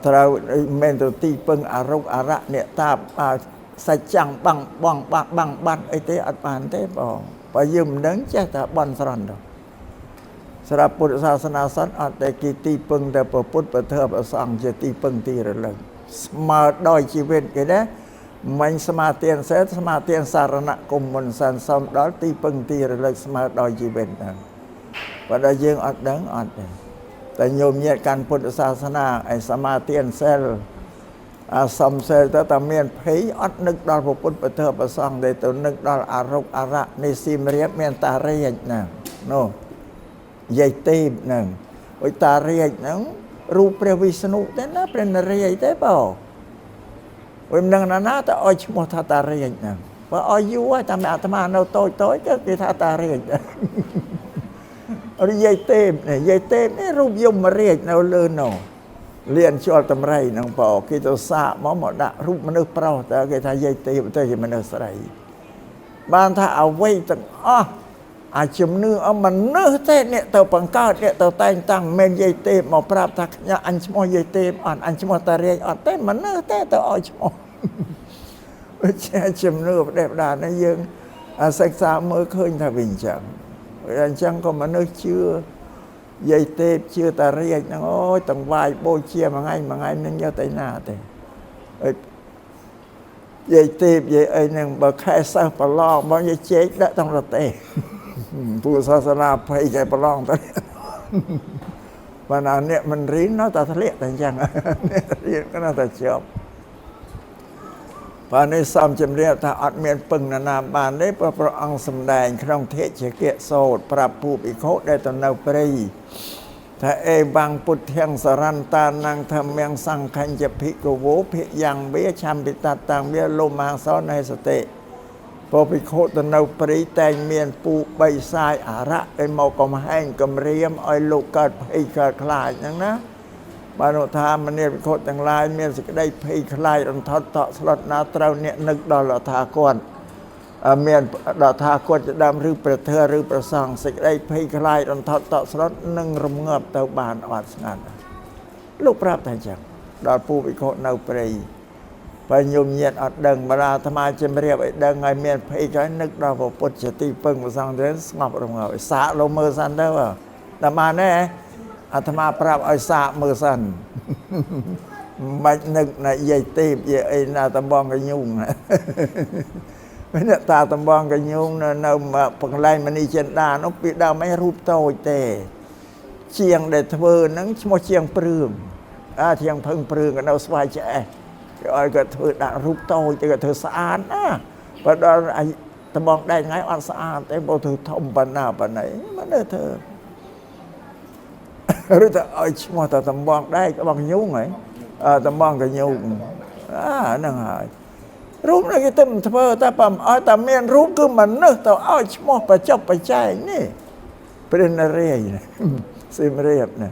ត្រូវមិនទៅទីពឹងអរុកអរៈអ្នកតាសច្ចាំងបាំងអីទេអត់បានទេបងបើយើងមិនដឹងចេះតែបន់ស្រន់ទៅសម្រាប់ពុទ្ធសាសនាសិនអត់តែគេទីពឹងតែព្រះពុទ្ធព្រះធម៌ព្រះសង្ឃជាទីពឹងទីរលឹកស្មើដោយជីវិតគេណាមិនស្មាទានសេស្មាទានសារណគមមុនសានសំដល់ទីពឹងទីរលឹកស្មើដោយជីវិតហ្នឹងបើដល់យើងអត់ដឹងអត់ទេតែញោមញាតកាន់ពុទ្ធសាសនាឯសមាទានសេលសំសេលទៅតែមានភ័យអត់នឹកដល់ព្រះពុទ្ធព្រះធម៌ព្រះសង្ឃទេទៅនឹកដល់អរុកអរៈនេះសៀមរាបមានតារាជណានោះយាយទេពហ្នឹងអុយតារាជហ្នឹងរូបព្រះវិស្ណុទេណាព្រះនរាយទេបងវិញនឹងណាទៅឲ្យឈ្មោះថាតារាជហ្នឹងបើឲ្យយូរតែអាត្មានៅតូចក៏គេថាតារាជរិយាយទេពនេះរូបយមរាជនៅលើនោះលៀនជាប់តម្រៃហ្នឹងបងគេទៅសាកមកដាក់រូបមនុស្សប្រុសតើគេថាយាយទេពទៅជាមនុស្សស្រីបានថាអ្វីទាំងអស់អាជំនឿអមនុស្សទេអ្នកទៅបង្កើតអ្នកទៅតែងតាំងមិនយាយទេពមកប្រាប់ថាខ្ញុំអញឈ្មោះយាយទេពអត់អញឈ្មោះតារាជអត់ទេមនុស្សទេទៅឲ្យឈ្មោះជាជំនឿប្រទេសដានេះយើងសិក្សាមើលឃើញថាវាអញ្ចឹងក៏មនុស្សជឿយាយទេពជឿតារាជហ្នឹងអូយទាំងវាយបូជាមួយថ្ងៃនឹងយកទៅណាទេយាយទេពយាយអីហ្នឹងបើខែសិស្សប្រឡងបងយាយជែកដាក់ក្នុងរទេពុទ្ធសាសនាភ័យគេប្រឡងទៅបើណាអ្នកមិនរៀននៅតែធ្លាក់តែអញ្ចឹងអ្នករៀនក៏នៅតែជាប់បើនេះសំជំរាបថាអត់មានពឹងណាបានទេព្រោះព្រះអង្គសម្ដែងក្នុងធេជគៈសោតប្រាប់ពួកភិក្ខុដែលទៅនៅព្រៃថាអេវ៉ាំងពុទ្ធាំងសរន្តានាងធម្មំសង្ឃញ្ញភិក្ខវោភិយ៉ាងវាឆំពិតតាំងវាលោមាសោនៃសតិព្រោះភិក្ខុទៅនៅព្រៃតែងមានពូបីសាយអរៈឲ្យមកកំហែងគំរាមឲ្យលោកកើតភ័យកើតខ្លាចហ្នឹងណាបានថាមនាភិក្ខុទាំងឡាយមានសេចក្តីភ័យខ្លាចរន្ធត់តក់ស្លុតណាត្រូវអ្នកនឹកដល់ថាគាត់មានដល់ថាគាត់จะដើមឬព្រះធម៌ឬព្រះសង្ឃសេចក្តីភ័យខ្លាចរន្ធត់តក់ស្លុតនឹងរងាប់ទៅបានអត់ស្ងាត់លោកប្រាប់ថាអញ្ចឹងដល់ពូភិក្ខុនៅព្រៃបើញោមញាតអត់ដឹងបរាអាត្មាជំរាបឲ្យដឹងឲ្យមានភ័យខ្លាចនឹកដល់ព្រះពុទ្ធជាទីពឹងព្រះសង្ឃទៅស្ងប់រងាប់សាកលោកមើលសិនទៅតែបានទេអាត្មាប្រាប់ឲ្យសាកមើលសិនមិននឹកណាយាយទេពយាយអីណាតំបងកញូងអ្នកតាតំបងកញូងនៅបង្លែងមនីចិន្តានោះពីដើមឯងរូបតូចទេជាងដែលធ្វើហ្នឹងឈ្មោះជាងព្រឿងជាងភឹងព្រឿងក៏នៅស្វាយឆ្អេះគេឲ្យគាត់ធ្វើដាក់រូបតូចទៅគាត់ធ្វើស្អាតណាបើដល់តំបងដែកថ្ងៃអត់ស្អាតទេបើធ្វើធំប៉ុណ្ណាប៉ុណ្ណីមិនទៅធ្វើឬទៅឲ្យឈ្មោះតែតំបងដែកបងញូងហ៎តំបងកញូងហ្នឹងហើយរូបនេះគេទៅធ្វើតែបើឲ្យតែមានរូបគឺមនុស្សទៅឲ្យឈ្មោះបច្ចុប្បច្ច័យនេះព្រះនរាយណ៍សៀមរាបណា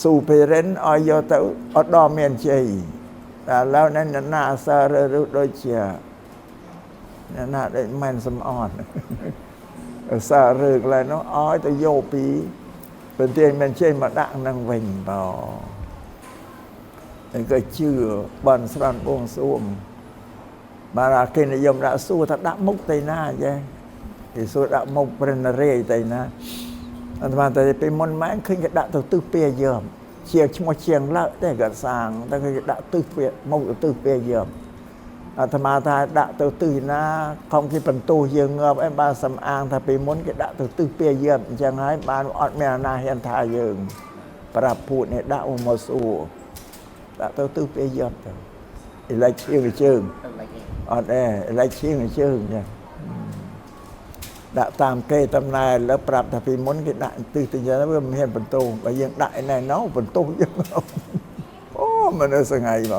ស៊ូពេរិនឲ្យយកទៅអត់ដល់មានជ័យតែឥឡូវនេះណាសារឬដូចជាណាដូចមិនសំអត់សាររឿងឡើយនោះឲ្យទៅយកពីប្រទានមិនជ័យមកដាក់នឹងវិញបងក៏ជឿបានស្រន់បួងសួង bà kia này dùng đã xua thật đã mốc tay na chứ thì xua đã mốc bên rê tay na anh mà tại vì môn mãi khi cái đã đầu tư bia dầm chiều cho chieng lợi để gần sang ta cái đã tư bia mốc đầu tư bia dầm anh mà ta đã đầu tư na không khi phần tu dường ngợp em ba sầm an ta bị muốn cái đã đầu tư bia dầm chẳng hay ba ọt mẹ na hiện thay dường bà phụ này đã một số đã đầu tư bia dầm thì lấy chiêng chương ọt đây lấy chiêng chương nha đã tam kê tâm này lớp rạp ta vì muốn cái đại từ từ giờ nó vừa hiện phần tu và hiện đại này nó phần tu chứ không ô mà nó sẽ ngày mà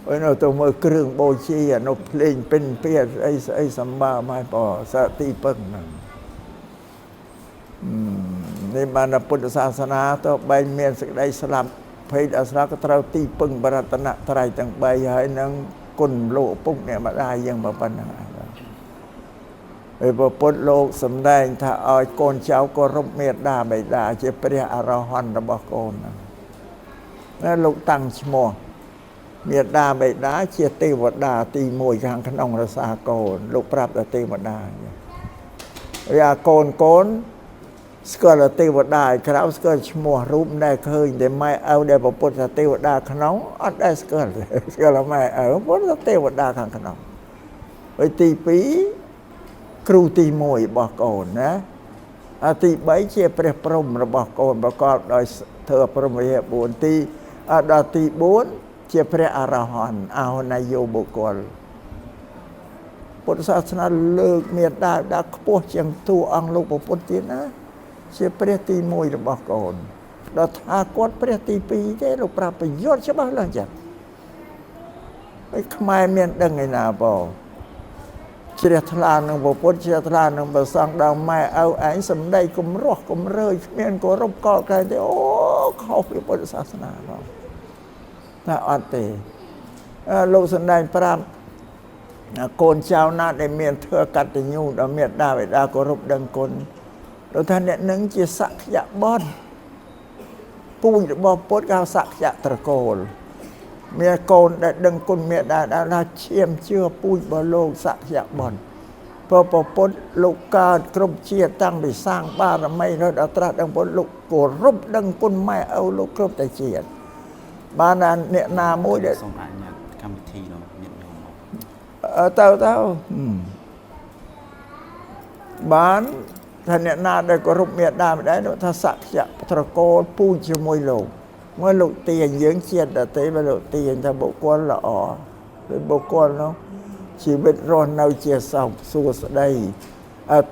ôi nó tôi mới kêu bồ chi à nó lên pin pia ấy sắm ba mai bỏ sa ti pưng nên mà nó Phậtศาสนา tôi bay miền sự đây sắm phải đã sắm cái trâu ti pưng bát nạ trai tầng bay hay năng cồn lộ pung này màได้ยังมาปัญหาพระพุทธโลกสำแดงถ้าเอาโกนเจ้าก็รบเมตตาไม่ได้จะพระอรหันต์ระบโกนนั่นลูกตั้งชั่วโมงเมตตาไม่ได้เชื่อเทวดาตีมวยทางขนมรสาโกนลูกปรับแต่เทวดาอย่าโกนสกัดเทวดาครับสกัดชั่วโมงรูปได้เคยแต่ไม่เอาได้พระพุทธเทวดาขนมอัดได้สกัดไม่เอาพระพุทธเทวดาทางขนมไปตีปีครูตีมวยบอกก่อนนะตีใบเชี่ยเปรียบปรมระบอกก่อนประกอบโดยเธอพระมเหบุญตีดาตีบุญเชี่ยเปรียอรหันต์เอาในโยบุกลพุทธศาสนาเลิกเมียดาดักพวกเชียงตัวอังลูกพุทธินะเชี่ยเปรียตีมวยระบอกก่อนดาทากวดเปรียตีปีได้ลูกปราบประโยชน์ใช่ไหมล่ะจ๊ะไอ้ขมายเมียนดังไงนาบอเชียร์ทลานหนึ่งบพุทธเชียร์ทลานหนึ่งบสังดาวไม่เอาไอ้สมได้กุมรอกกุมเรยเมียนก็รบก่อกันแต่โอ้เขาเป็นพุทธศาสนาเราถ้าอันเตโลกสันดานพระโกนเจ้าหน้าได้เมียนเถื่อกัดแต่ยูดเอาเมียนดาไปดาก็รบดังคนแล้วท่านเนี่ยนึงจะสักยะบอนปูนบอพุทธก้าวสักยะตะโกนเมียโกนได้ดังคนเมียได้เชี่ยมเชื่อปุ้ยบโลกสักยะบอนพอปปดลูกกาดกรมเชียตั้งไปสร้างบ้านไม่เราอัตราดังบนลูกโกรบดังคนไม่เอาลูกกรมแต่เชียบ้านนั้นเนี่ยนามวยเด็ดส่งอ่านเนี่ยคำทีเราเนี่ยโยมเต้าบ้านท่านเนี่ยนาได้กรบเมียได้ไม่ได้ถ้าสักยะตะโกนปุ้ยช่วยโลกเมื่อลูกเตียนเยื้องเชียดแต่เตะไปลูกเตียนถ้าบุกวนละอ๋อเป็นบุกวนเนาะชีวิตร้อนเอาเจียสาวสู้สได้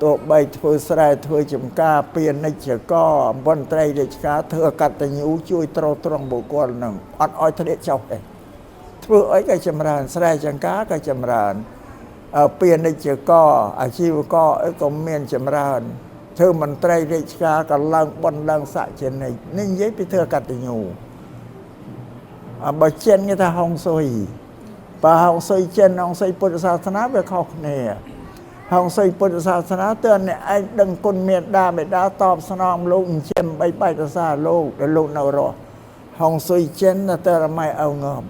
ตัวใบเธอสลายเธอจมกาเปลี่ยนในเชือกก็บนไตรเด็กขาเธอกัดแต่ยูช่วยตรงบุกวนหนึ่งอัดอ้อยทะเลเจ้าเองเธออ้อยก็จำรานสลายจังกาก็จำรานเปลี่ยนในเชือกก็อาชีพก็ก็เมียนจำรานเธอมันไตรเด็กขากับลังบนลังสะเช่นนี้นี่ยัยไปเธอกัดแต่ยูบะเช่นก็ถ้าห้องซอยป่าห้องซอยเช่นห้องซอยพุทธศาสนาไปเข้าเนี่ยห้องซอยพุทธศาสนาเตือนเนี่ยไอ้ดังคนเมียดาไม่ได้ตอบสนองลูกเช่นใบตาซาลูกแล้วลูกนารอห้องซอยเช่นน่ะเตือนไม่เอาเงิน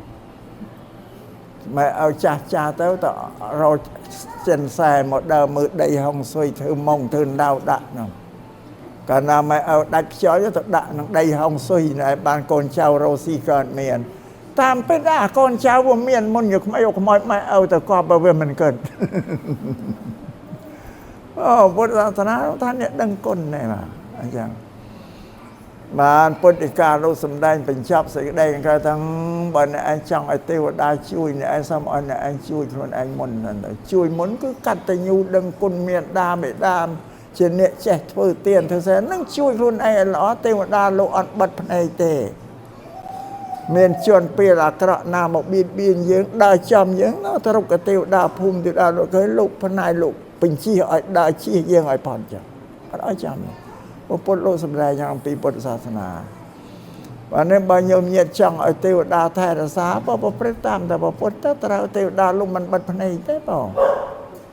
ไม่เอาจ่าเต้าแต่เราเช่นใส่หมดเดิมมือได้ห้องซอยเธอมองเธอดาวดักน้องการนำไม่เอาดักช้อยจะดักน้องได้ห้องซอยในบ้านคนชาวโรซีเกิดเมียนตามไปได้คนชาวว่าเมียนมันอยู่ไม่เอาไม่เอาแต่ก็บริเวณมันเกิดพุทธศาสนาท่านเนี่ยดังก้นเนี่ยมาอาจารย์มาปฏิการเราสำได้เป็นชอบสิ่งใดก็ทั้งบนไอ้จังไอ้เทวดาช่วยเนี่ยไอ้สมอันเนี่ยไอ้ช่วยคนไอ้มนนั่นช่วยมนก็กัดแต่ยูดังก้นเมียดาไม่ดามเช่นเนี่ยเจ็ดเพื่อเตียนเธอแสนนั่งช่วยคนไอ้หล่อเทวดาโลอันบัดพนัยเตเมียนชวนเปรียกกระนาบอกบีบเยื้องได้จำเยื้องเนาะทรุกเทวดาภูมิเทวดาเราเคยลูกพนัยลูกเป็นชี้ไอ้ได้ชี้เยื้องไอ้ผ่อนจังอะไรจำว่าพุทธโลกสมัยยังปีพุทธศาสนาวันนี้บางโยมเยียดจังไอ้เทวดาไทยรักษาเพราะพระพุทธตามแต่พระพุทธตราเทวดาลุมมันบัดพนัยได้เปล่า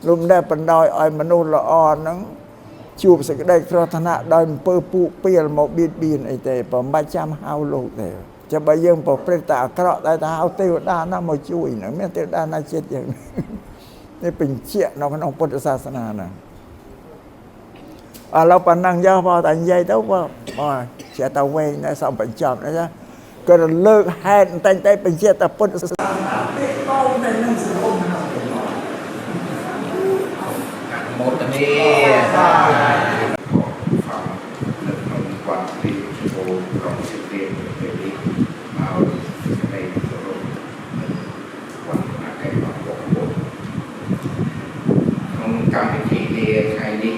ลุมได้ปันดอยไอ้มนุษย์ละอ่อนนั้นจูบสักได้ครธนะดอยเปื้อปุเปียลมาบีบไอ้เตะผมไม่จำหาวโลกเตะ จะไปយើងប្រព្រឹត្តតែអាក្រក់តែថាហៅទេវតាណាមកជួយហ្នឹងមានទេវតាណាចិត្តយើងនេះបញ្ជាក់នៅក្នុងពុទ្ធសាសនាណាឥឡូវប៉ុណ្ណឹងយកមកតែនិយាយទៅបាទជាតែវែងតែសំបញ្ចប់ណាចាក៏រលើកហេតុតែបញ្ជាក់តែពុទ្ធសាសនាទេបោតែនឹងសង្គមណាหมดนี้ฟังเรื่องของความที่โชว์ของสิทธิ์เรียนเป็นนี้เอาในสรุปวันอาทิตย์ของผมของการพิธีเรียนไทยนี้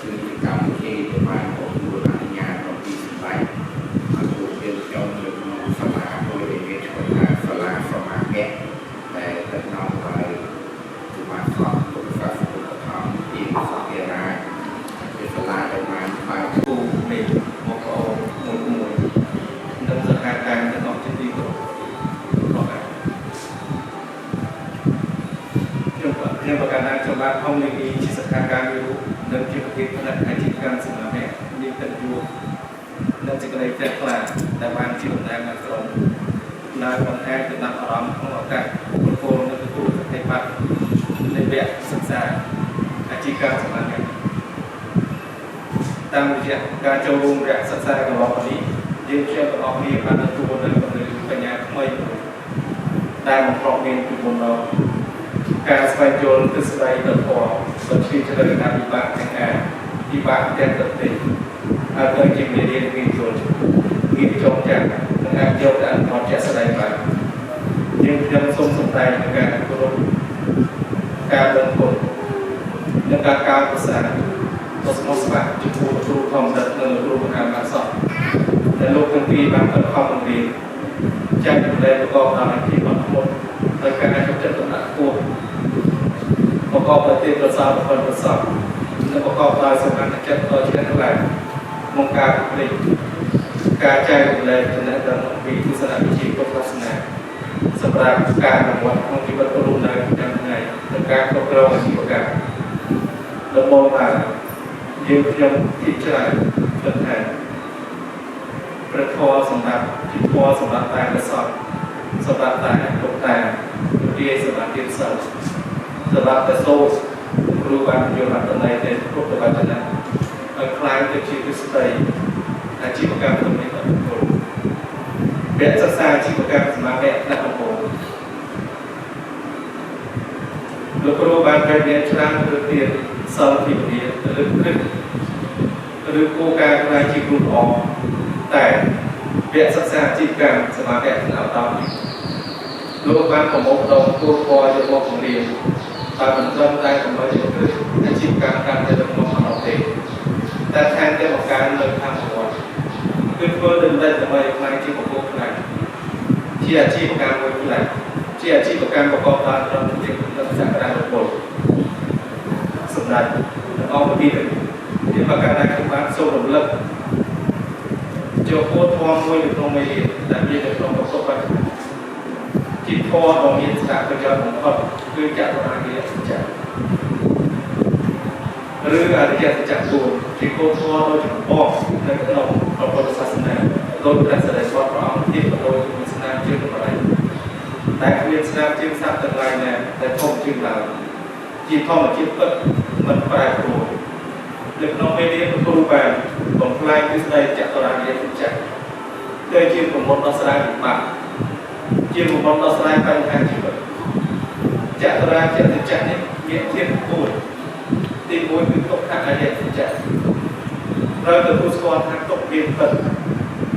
คือการพิธีประมาณของบุญญาของปีสิบใบมาถูกเรียนจนถึงสมาโดยเรียนชนสลาสมาแก่แต่ตัดน้องไปมาสอบตัวศาสนาธรรมที่สังเกตได้เป็นสลาประมาณไปผู้มีมกอมุนดำเนินการจะต้องจิตดีกว่าเรื่องประการนั้นชาวบ้านห้องในนี้จิตสังการอยู่เดิมที่ประเทศขณะอาชีพการสมัครเนี่ยมีกันอยู่นั่นจะกระไรแจ้งกล้าแต่บางที่หลงแรงมาตรงนายบางแห่งจะนำอารมณ์ของเราการโกงนั่นคือผู้ในพักในแบบศึกษาอาชีพการสมัครเนี่ยตามวิธีการโจมแบบศึกษาของเราวันนี้ยืนเชื่อมกับออกนี้ผ่านตัวในคนหนึ่งปัญญาไม่ได้มาครองเงินจุดบนเราการสบายโจรคือสบายเติบโตส่วนที่จะได้การวิบากแห่งงานวิบากแก่ตัดติดอาจจะจึงเรียนมีโจรมีโจรจากงานเกี่ยวกับตอนจะสบายไปยังทรงสนใจในการกระทำการลงทุนในการการศึกษาตัวสมองสมองจุดรูทองดัดเนินรูปงานมาสอบแต่โลกทั้งปีบางคนเข้าบางปีแจ้งดูแลประกอบตามที่บางคนโดยการกำจัดตัวหนักตัวประกอบปฏิบัติศาสตร์คนประสอบและประกอบตามสมัครจัดตัวเช่นไรมงการผลิตการแจ้งดูแลจนได้ดังมีทุสนาวิจิตรพุทธศาสนาสำหรับการรางวัลของที่บรรลุในการไงในการครอบครองอาชีพการดำรงมายืนยันที่จะเป็นแทนประทอสำหรับที่พอสำหรับตายกระสอบสำหรับตายตกตายเรียนสำหรับเรียนสอบสำหรับแต่โซ่รู้การโยนหลักในในรูปแบบนั้นคล้ายกับชีวิตสไตล์อาชีพการตรงนี้ต่างคนแบบศึกษาอาชีพการสมาแบบนักโมลูกครูบางการเรียนชั้นเรียนสอนที่เรียนหรือโครงการรายชีพรุ่นออกแต่แบบศึกษาอาชีพการสมาแบบนักต่อลูกบ้านของมกดองตัวพอจะมองของเรียนตามมันต้นได้ของเราจะคืออาชีพการจะดำรงของเราเองแต่แทนจะบอกการเดินทางของเราคือเพื่อเดินได้แต่ไม่ไม่ที่ของพวกนั้นที่อาชีพการบริหารที่อาชีพการประกอบการเราจริงๆเราจะการระบบสำนักเอาไปที่หนึ่งที่ประการได้คือบ้านโซ่หลงเลิกเจ้าโคตรทองมวยอยู่ตรงไม่ดีแต่ยังอยู่ตรงประสบการณ์ที่พ่อตรงนี้สถาปัตยกรรมของพ่อคือจากประมาณนี้จะหรืออาจจะจากตัวที่โคตรพ่อโดยถึงพ่อในขนมของพุทธศาสนาโดยการแสดงว่าพระองค์ที่โดยมีสนามจึงอะไรแต่เรียนสนามจึงทราบต่างไรเนี่ยแต่พ่อจึงเราที่พ่อมาคิดว่ามันแปลกโผล่เด็กน้องไม่เรียนครูแบบของใครที่ได้จากตารางเรียนจักโดยชื่อของมนต์สลายปากชื่อของมนต์สลายไปทางชีวิตจากตารางจักจักนี่เรียนเทียบพูดที่พูดคือตกทางอาเดียจักเราจะพูดสอนทางตกเรียนฝึก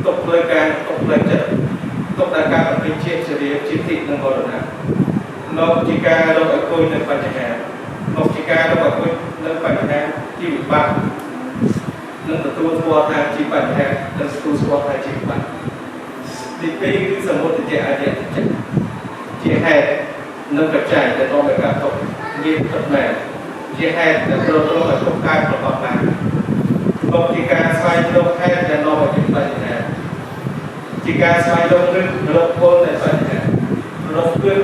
ตกเลยการตกเลยจัดตกแต่การเป็นเชี่ยวเฉลี่ยจิตตินั่งบริหารเราจิการเราไปคุยในปัญญาเราจิการเราไปคุยในปัญญาที่วิบัติเรื่องตัวทัวร์ทางจิตปัญญาเรื่องตัวทัวร์ทางจิตปัญญาที่เป็นคือสมุดที่อาเดียจัดที่ให้นั่งกระจายแต่ต้องไปการตกยืดตัดแม่ที่ให้แต่เราต้องไปตกการประกอบมาเราจิการสายเราให้แต่เราไปจิตปัญญาจิการสายเราเรื่องเราโคนในปัญญาเราเพื่อ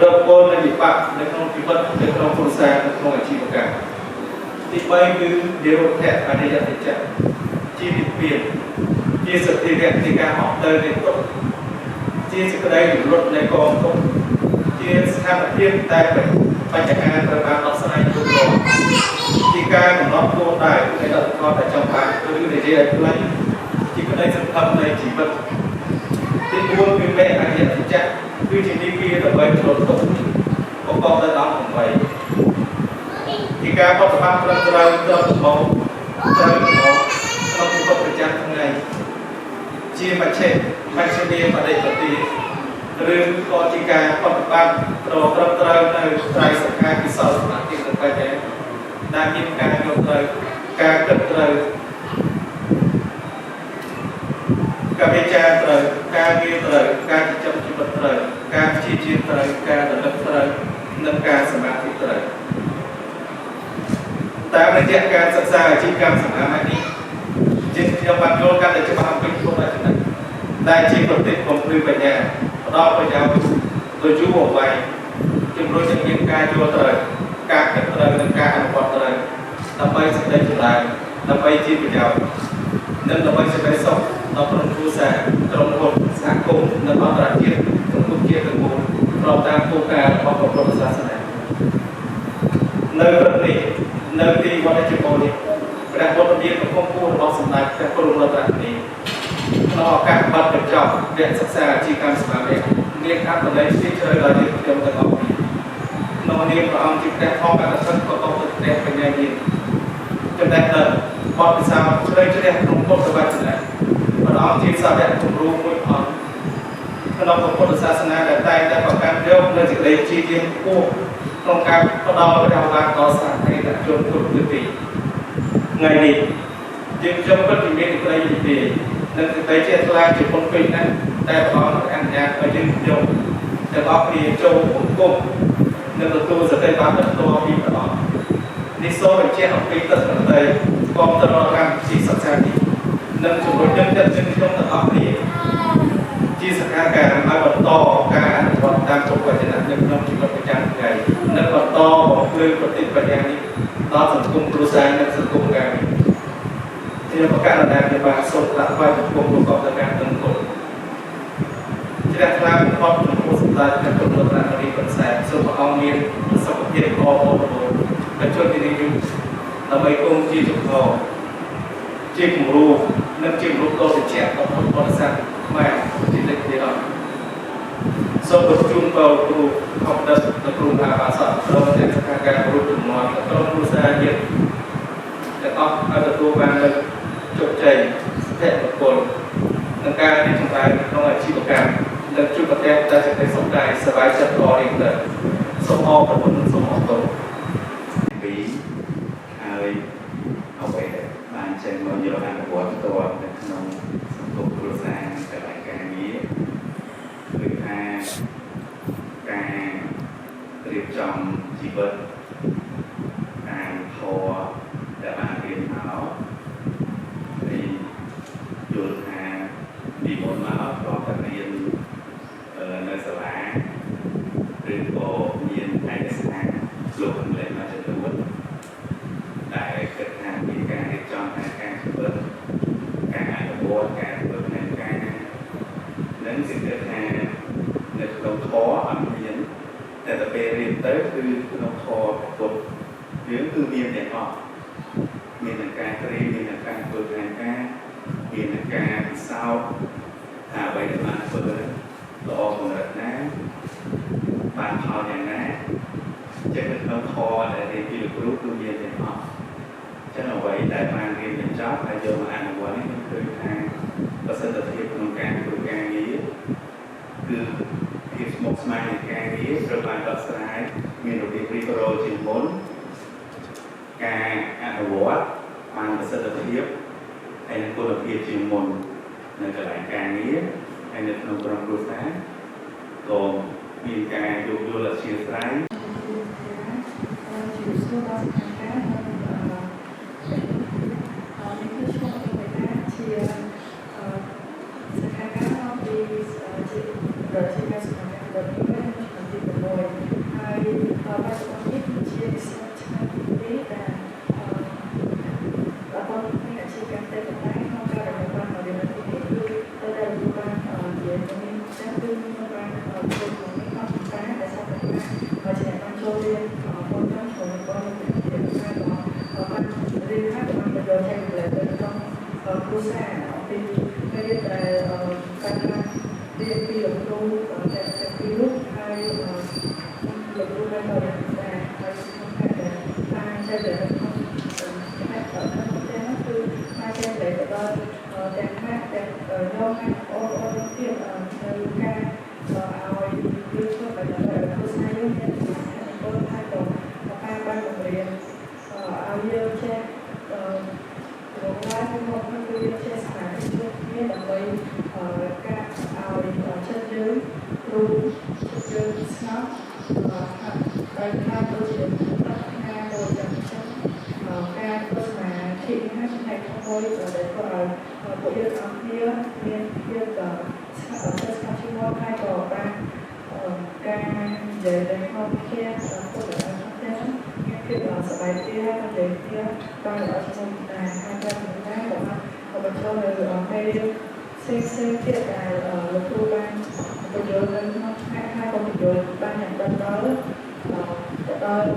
เราโคนในวิปัสในขนมวิปัสในขนมโครงสร้างในขนมอาชีพการที่ไปคือเดี๋ยวแทบอาเดียจัดที่เปลี่ยนที่สุดที่เรียนที่การออกเดินในต้น ជាសេចក្តីរំលត់នៃកងទ័ពជាស្ថានភាពតែបញ្ហាត្រូវបានដោះស្រាយគ្រប់គ្រងជាការកំណត់គោលដៅនៃរដ្ឋធម៌តែចំបានឬនិយាយឲ្យខ្លីជាក្តីសង្ឃឹមនៃជីវិតទី4គឺមេអរិយសច្ចៈគឺជានីតិដើម្បីឆ្លុះទុកប្រកបដោយអង្គ8ជាការបប្រតិបត្តិត្រឹមត្រូវត្រូវមកក្នុងជីវិតប្រចាំថ្ងៃជាមជ្ឈនាបដិបត្តិឬក៏ជាការបប្រតិបត្តិត្រឹមត្រូវនៅត្រៃសក្ការពិសោធន៍សមាធិទៅតែដែលមានការយកត្រូវការគិតត្រូវការវិចារត្រូវការងារត្រូវការចិញ្ចឹមជីវិតត្រូវការព្យាយាមត្រូវការរលឹកត្រូវនិងការសមាធិត្រូវតាមរយៈការសិក្សាអាជីវកម្មសមាធិនេះជាខ្ញុំបានយល់កាន់តែច្បាស់អំពីគុណរចនាដែលជាប្រតិបត្តិបំភ្លឺបញ្ញាផ្ដល់ប្រយោជន៍ទៅយូរអង្វែងជំរុញឲ្យមានការយល់ត្រូវការគិតត្រូវនិងការអនុវត្តត្រូវដើម្បីសេចក្តីចម្រើនដើម្បីជាប្រយោជន៍និងដើម្បីសេចក្តីសុខដល់ក្រុមគ្រួសារក្រុមហ៊ុនសហគមន៍និងអន្តរជាតិក្នុងគ្រប់ជាតិទាំងមូលស្របតាមគោលការណ៍របស់ព្រះពុទ្ធសាសនានៅព្រឹកនេះនៅទីវត្តជប៉ុននេះព្រះពុទ្ធមានប្រគំគួររបស់សម្ដេចព្រះបរមរាជវានីក្នុងឱកាសបတ်បញ្ចប់វគ្គសិក្សាអាជីវកម្មសមាធិមានអត្ថន័យជាជ្រៅដល់យើងខ្ញុំទាំងអស់គ្នាក្នុងនាមព្រះអង្គជាព្រះធម្មអសិទ្ធក៏ต้องទៅព្រះបញ្ញាញាណចំណេះដឹងបទពិសោធន៍ជ្រៅជ្រះក្នុងពុទ្ធវចនៈព្រះអង្គជាសាវកគំរូមួយអង្គក្នុងពុទ្ធសាសនាដែលតែងតែប្រកាន់យកនូវសេចក្តីជាជាខ្ពស់ក្នុងការផ្ដល់ព្រះអង្គបានកសាងឯកជនគ្រប់ទិសទីថ្ងៃនេះយើងខ្ញុំពិតជាមានក្តីរីករាយនិងសេចក្តីជ្រះថ្លាជាពុនពេញណាស់តែព្រះអង្គអនុញ្ញាតឲ្យយើងខ្ញុំទាំងអស់គ្នាចូលអង្គមនិងទទួលសតិបានបន្តពីព្រះអង្គនេះសូមបញ្ជាក់អំពីទស្សនវិជ្ជាគ្រប់គ្រងកម្មវិធីសិក្សានេះនិងជំរុញទឹកចិត្តយើងខ្ញុំទាំងអស់គ្នាជាសកម្មភាពឲ្យបន្តការអនុវត្តតាមពុទ្ធវចនៈនៅក្នុងជីវិតប្រចាំថ្ងៃនិងបន្តបំភ្លឺប្រតិបត្តិបញ្ញានេះដល់សង្គមគ្រួសារនិងសង្គមការងារជាប្រកាសដែលមានបានសូមថ្នាក់បាយចំពោះប្រកបដោយការទាំងគុណជ្រះថ្លាបំផុតចំពោះសម្ដេចព្រះបរមរាជវានីពិសេសសូមព្រះអង្គមានសុខភាពល្អបំផុតและช่วยที่นี่ដើម្បីគង់ជាជំហរជាគំរូនិងជារូបដ៏ត្រជាក់របស់ពុទ្ធបរិស័ទខ្មែរជានិច្ចទៀតអត់សូមប្រជុំទៅគ្រូខុសដិតទៅគ្រូអាបាសកត្រូវតែសកម្មការរូបជំនាន់ក្រុមគ្រួសារជាតិទាំងអស់ឲ្យទទួលបាននូវជោគជ័យសុភមង្គលនិងការរីកចម្រើនក្នុងអាជីវកម្មនិងជួបប្រទះតែសេចក្តីសុខកាយសប្បាយចិត្តល្អរៀងទៅសូមអរគុណសូមអរគុណហើយអ្វីដែលបានចេញមកយកអនុវត្តផ្ទាល់នៅក្នុងសង្គមគ្រួសារតែlạiការងារគឺថាការរៀបចំជីវិតតាមធម៌ដែលបានរៀនមកហើយយល់ថាពីមុនមកក៏តែរៀននៅសាលាឬក៏មានឯកសារលោកអង់គ្លេសមកទទួលដែលគិតថាមានការរៀបចំការជីវិតការអនុវត្តការធ្វើផែនការនិងសិទ្ធិថានៅក្នុងធម៌អត់មានតែទៅពេលរៀនទៅគឺក្នុងធម៌ពុទ្ធយើងគឺមានទាំងអស់មានទាំងការត្រៀមមានទាំងការធ្វើផែនការមានទាំងការពិសោធន៍ថាអ្វីដែលបានធ្វើល្អកម្រិតណាបានផលយ៉ាងណាចិត្តនៅក្នុងធម៌ដែលរៀនពីលោកគ្រូគឺមានទាំងអស់ចឹងអ្វីដែលបានរៀនបញ្ចប់ហើយយកមកអនុវត្តនេះខ្ញុំឃើញថាប្រសិទ្ធភាពក្នុងការធ្វើការងារគឺភាពស្មុគស្មាញនៃការងារត្រូវបានដោះស្រាយមានរបៀបរៀបរយជាងមុនការអនុវត្តបានប្រសិទ្ធភាពហើយនឹងគុណភាពជាងមុននៅកន្លែងការងារហើយនៅក្នុងក្រុមគ្រួសារក៏មានការយោគយល់អធ្យាស្រ័យជាការសម្ដែងរបស់ខ្ញុំទី6ហើយបច្ចុប្បន្ននេះគឺជាវិស័យឆ្នាំទី2ដែលរបស់នេះអាជីវកម្មតែប៉ុន្តែក្នុងការរកបានមករៀនទីនេះគឺត្រូវតែទទួលបានជាជំនាញចាស់គឺ ចូលរៀនបងតាមចូលបងរៀនថាបានរៀនថាបានទៅយកតែលេខទៅក្នុងគ្រូសាពីពេលដែលការរៀនពីលោកគ្រូតែពីលោកហើយលោកគ្រូបានទៅតែហើយក្នុងការដែលការចេះតែក្នុងតែតើតែគឺការចេះតែដល់តែថាតែយកអូនទៀតនៅការឲ្យគឺធ្វើបែបនេះគ្រូសាយើងមានពលថាទៅការបានបង្រៀនឲ្យយើងចេះរងឡើងមកគឺយើងចេះស្អាតជួយគ្នាដើម្បីការឲ្យចិត្តយើងគ្រូយើងស្ងប់ហើយថាដូចជាការដូចយ៉ាងចឹងការទស្សនាទីនេះផ្នែកមួយដែលធ្វើឲ្យពួកយើងអស់គ្នាមានភាពស្អាតស្អាតជាមួយហើយក៏បានការនិយាយដែលក្នុងគ្នាពួកយើងហ្នឹងមានភាពសប្បាយចិត្តហើយនិយាយគ្នាបានល្អជាមួយតែហើយតែដែរក៏បញ្ចូលនៅពេលផ្សេងទៀតដែលលោកគ្រូបានបញ្ចូលនៅក្នុងផ្នែកហើយក៏បញ្ចូលបានយ៉ាងដល់ដល់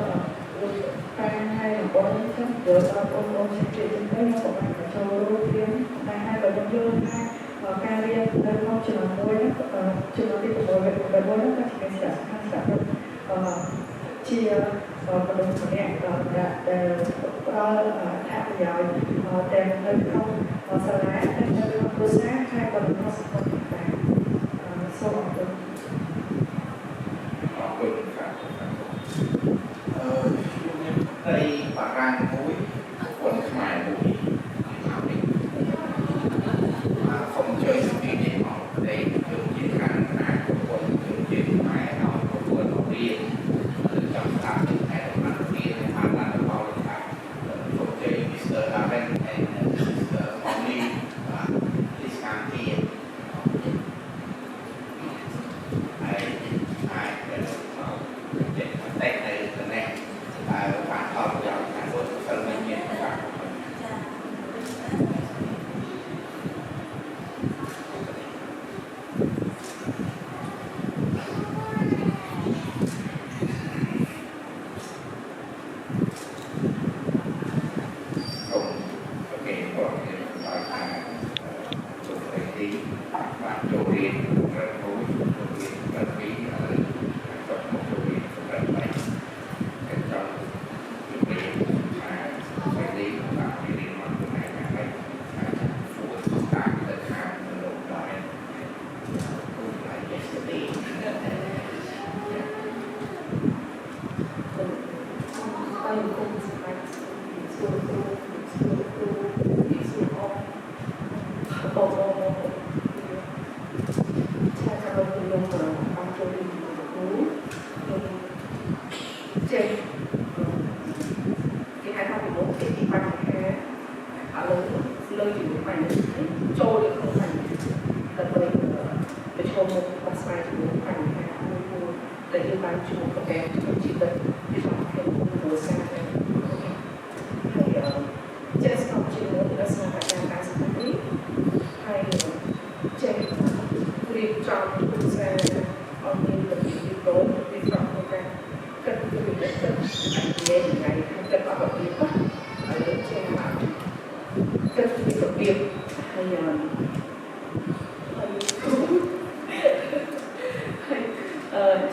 ការให้បងចឹងយកដល់បងជាទៅខ្ញុំក៏បានបញ្ចូលរួមរៀនតែហើយក៏យើងយល់ថាការរៀននៅក្នុងចំណុចមួយចំណុចទី6ហ្នឹងក៏ជាការសំខាន់សម្រាប់ជាមនុស្សម្នាក់ដែលផ្ដល់អត្ថប្រយោជន៍ទាំងនៅក្នុងសាលាទាំងនៅក្នុងគ្រួសារហើយក៏នៅក្នុងសង្គមដែរសូមអរគុណครับในบางร้านมุ้ยคนขายมุ้ยเอาไปผมช่วยสิ่งนี้ออกได้ถึงยืนการขายคนถึงยืนหมายเอาคนเรียนหรือจำตามที่แทนมาเรียนผ่านร้านเราเลยครับผมเจอมิสเตอร์อาร์เรนและมิสเตอร์มอลลี่ที่สามที่ไอ้เป็นเด็กเต้นในตำแหน่งbạn học giáo cán bộ phần mềm nhẹ các không ok còn nói là chụp thấy tí bạn chỗ riêng rất thú chỗ riêng rất phí ở trong một chỗ riêng rất mạnh trong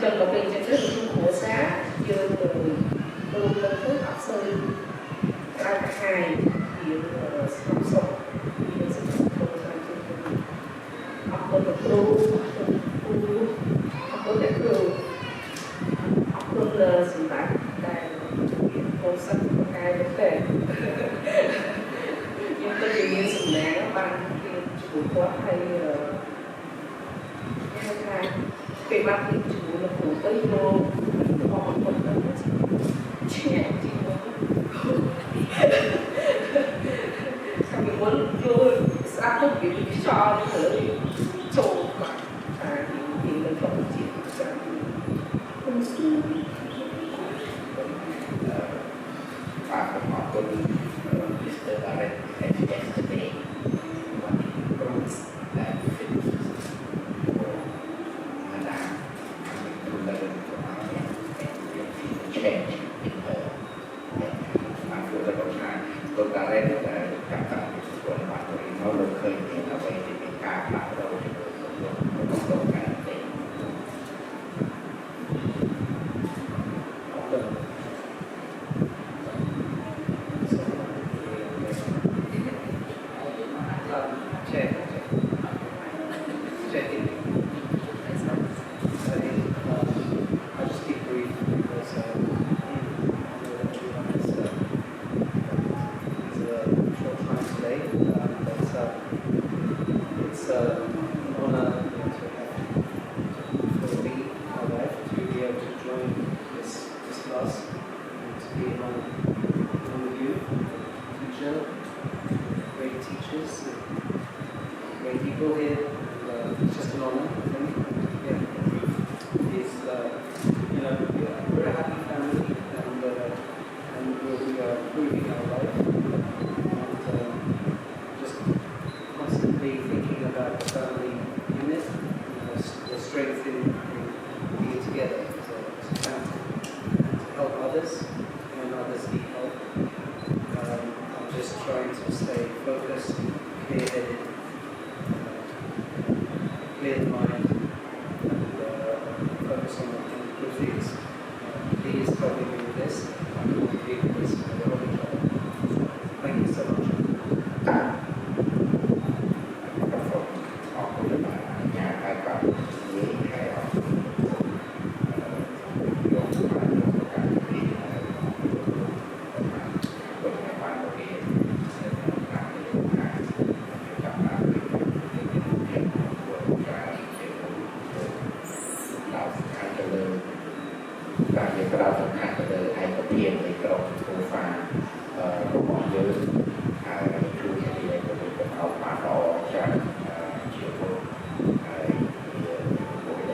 chân có bình chân rất là khổ xá chưa từ lần thứ học sơi ra cả hai thì học sổ thì sẽ không ra trên học con được cru học con được cru học con là sự bạn đại con sắc con cái vấn đề nhưng tôi thì như sự nè bằng chủ quá hay về mặt thì chủ là của Tây Đô họ còn là trẻ thì sao mình muốn vô sao không biết cho tới chỗ mà thì mình không chỉ không suy và không học con Mr. Barrett yesterday what he proves that change in her. I feel that I'm trying to direct cảm giác của bạn rồi nó được khơi thì là vậy thì mình cả bắt đầu tốc độ cái này. I'll just keep brief because it's a short time today, but it's an honor for me, my wife, to be able to join this class and to be among with you, teacher, great teachers, great people here. And, it's just an honor for me. Yeah. Is we're a happy family and we are improving our life and just constantly thinking about the family unit and the strength in being together as a family to help others when others need help. I'm just trying to stay focused, clear-headed, clear mind. Focus on the good things. Please help me with this. I'm going to be with this for the whole job. Thank you so much. ขอบคุณมากงานให้กับนี้ให้เรายกมาดูการที่คนในบ้านเราเองการเรียนการจับมาเป็นเพียงตัวการเรียนรู้เราการเจริญการเรียนเราสำคัญเลยให้กับเพียงในกรอบโซฟาก็มองเยอะช่วยให้ได้ก็เลยเอามาต่อจากเชื่อว่าโดยใน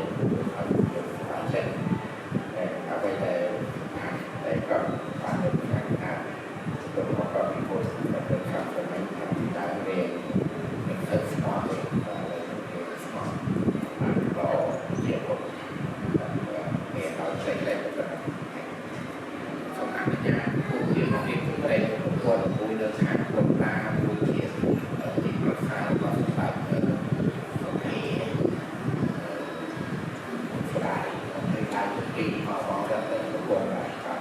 ความเช่นเอาไปแต่ก็ผ่านในการตัวของเรามีคนเป็นคำสมัยที่ได้เรียนเป็นเซ็ตสมองเลยสมองเราเกี่ยวกับเราใช้แรงกระตุ้นสมองปัญญาผู้เกี่ยวกับเรื่องอะไรตัวผู้เดินทางคนตาผู้เกี่ยวกับที่รักษาความสบายโอเคสบายในการปีมาฟ้องกันเป็นทุกคนเลยครับ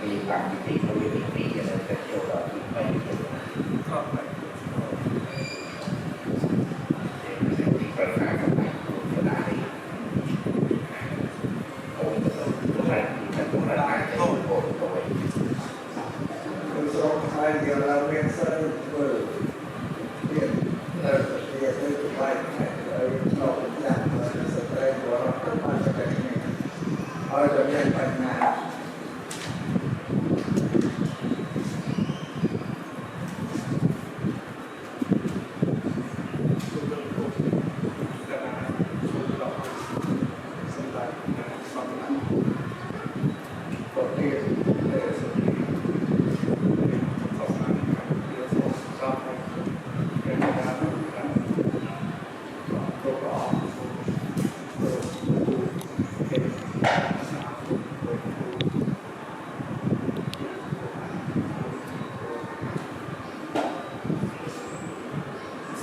เรียนตามวิธีเขาเรียนวิธีอะไรจะโชว์เราที่ไม่ถูกที่ประชาชนก็ได้โอ้ยตัวไหนที่ตัวไหนจะโดนโกงตัวเอง คือสองไทยเดียวเราเรียนสนุกเบอร์เรียนเรียนด้วยไปเราชอบอย่างเราสเตย์ตัวเราต้องมาจากไหนเอาจะเรียนปัญญา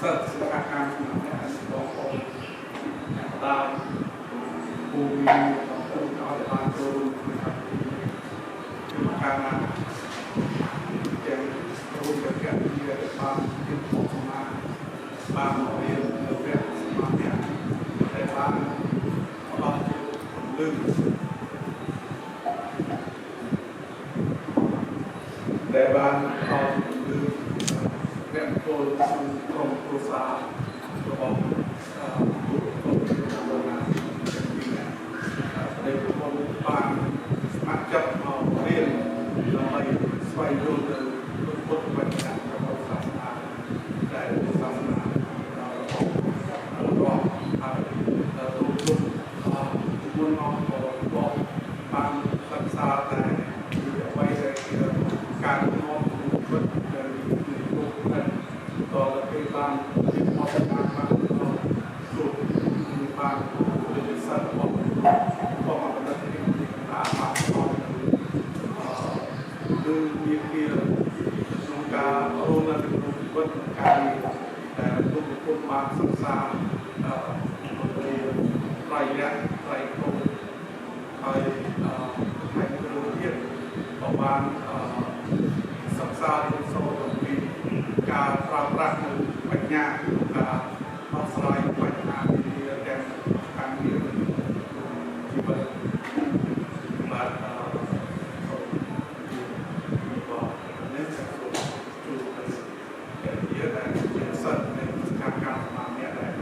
เสิร์ฟสุขภาพของเราตามภูมิของคนเอาตามตัวนะครับคือการงานเกี่ยวกับการเรียนตามที่ผมมาตามเรียนเรื่องมาเนี่ยแต่บ้านเราลืมแต่บ้านเราลืมเรื่องโครงโครงสร้างระบบผู้คนทำงานเป็นปีนี้ในผู้คนบ้านมักจะเอาเรียนเราไปสวายดูเรื่องพุทธวิญญาณระบบศาสนาได้ศาสนาแล้วก็ตัวรุ่นบุญน้องบอกบางศึกษาแต่ไว้ในการน้อมพุทธในโลก បានអបបានបានជួបបានវិស័យរបស់មកដល់ទីតាបានគឺមានជាក្នុងការរួមនៅក្នុងជីវិតការដែលលោកប្រពន្ធបានសិក្សាពីត្រៃរៈត្រៃគោហើយផ្នែកគ្រូទៀតក៏បានសិក្សារៀនសូត្រពីការប្រើប្រាស់នៅបញ្ញាការដោះស្រាយបញ្ហាវិទ្យាទាំងការងារជីវិតបាទនេះគឺជួបទៅជាដែលជាសិស្សនៃការកម្មសម្រាប់អ្នកដែរ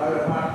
Kalau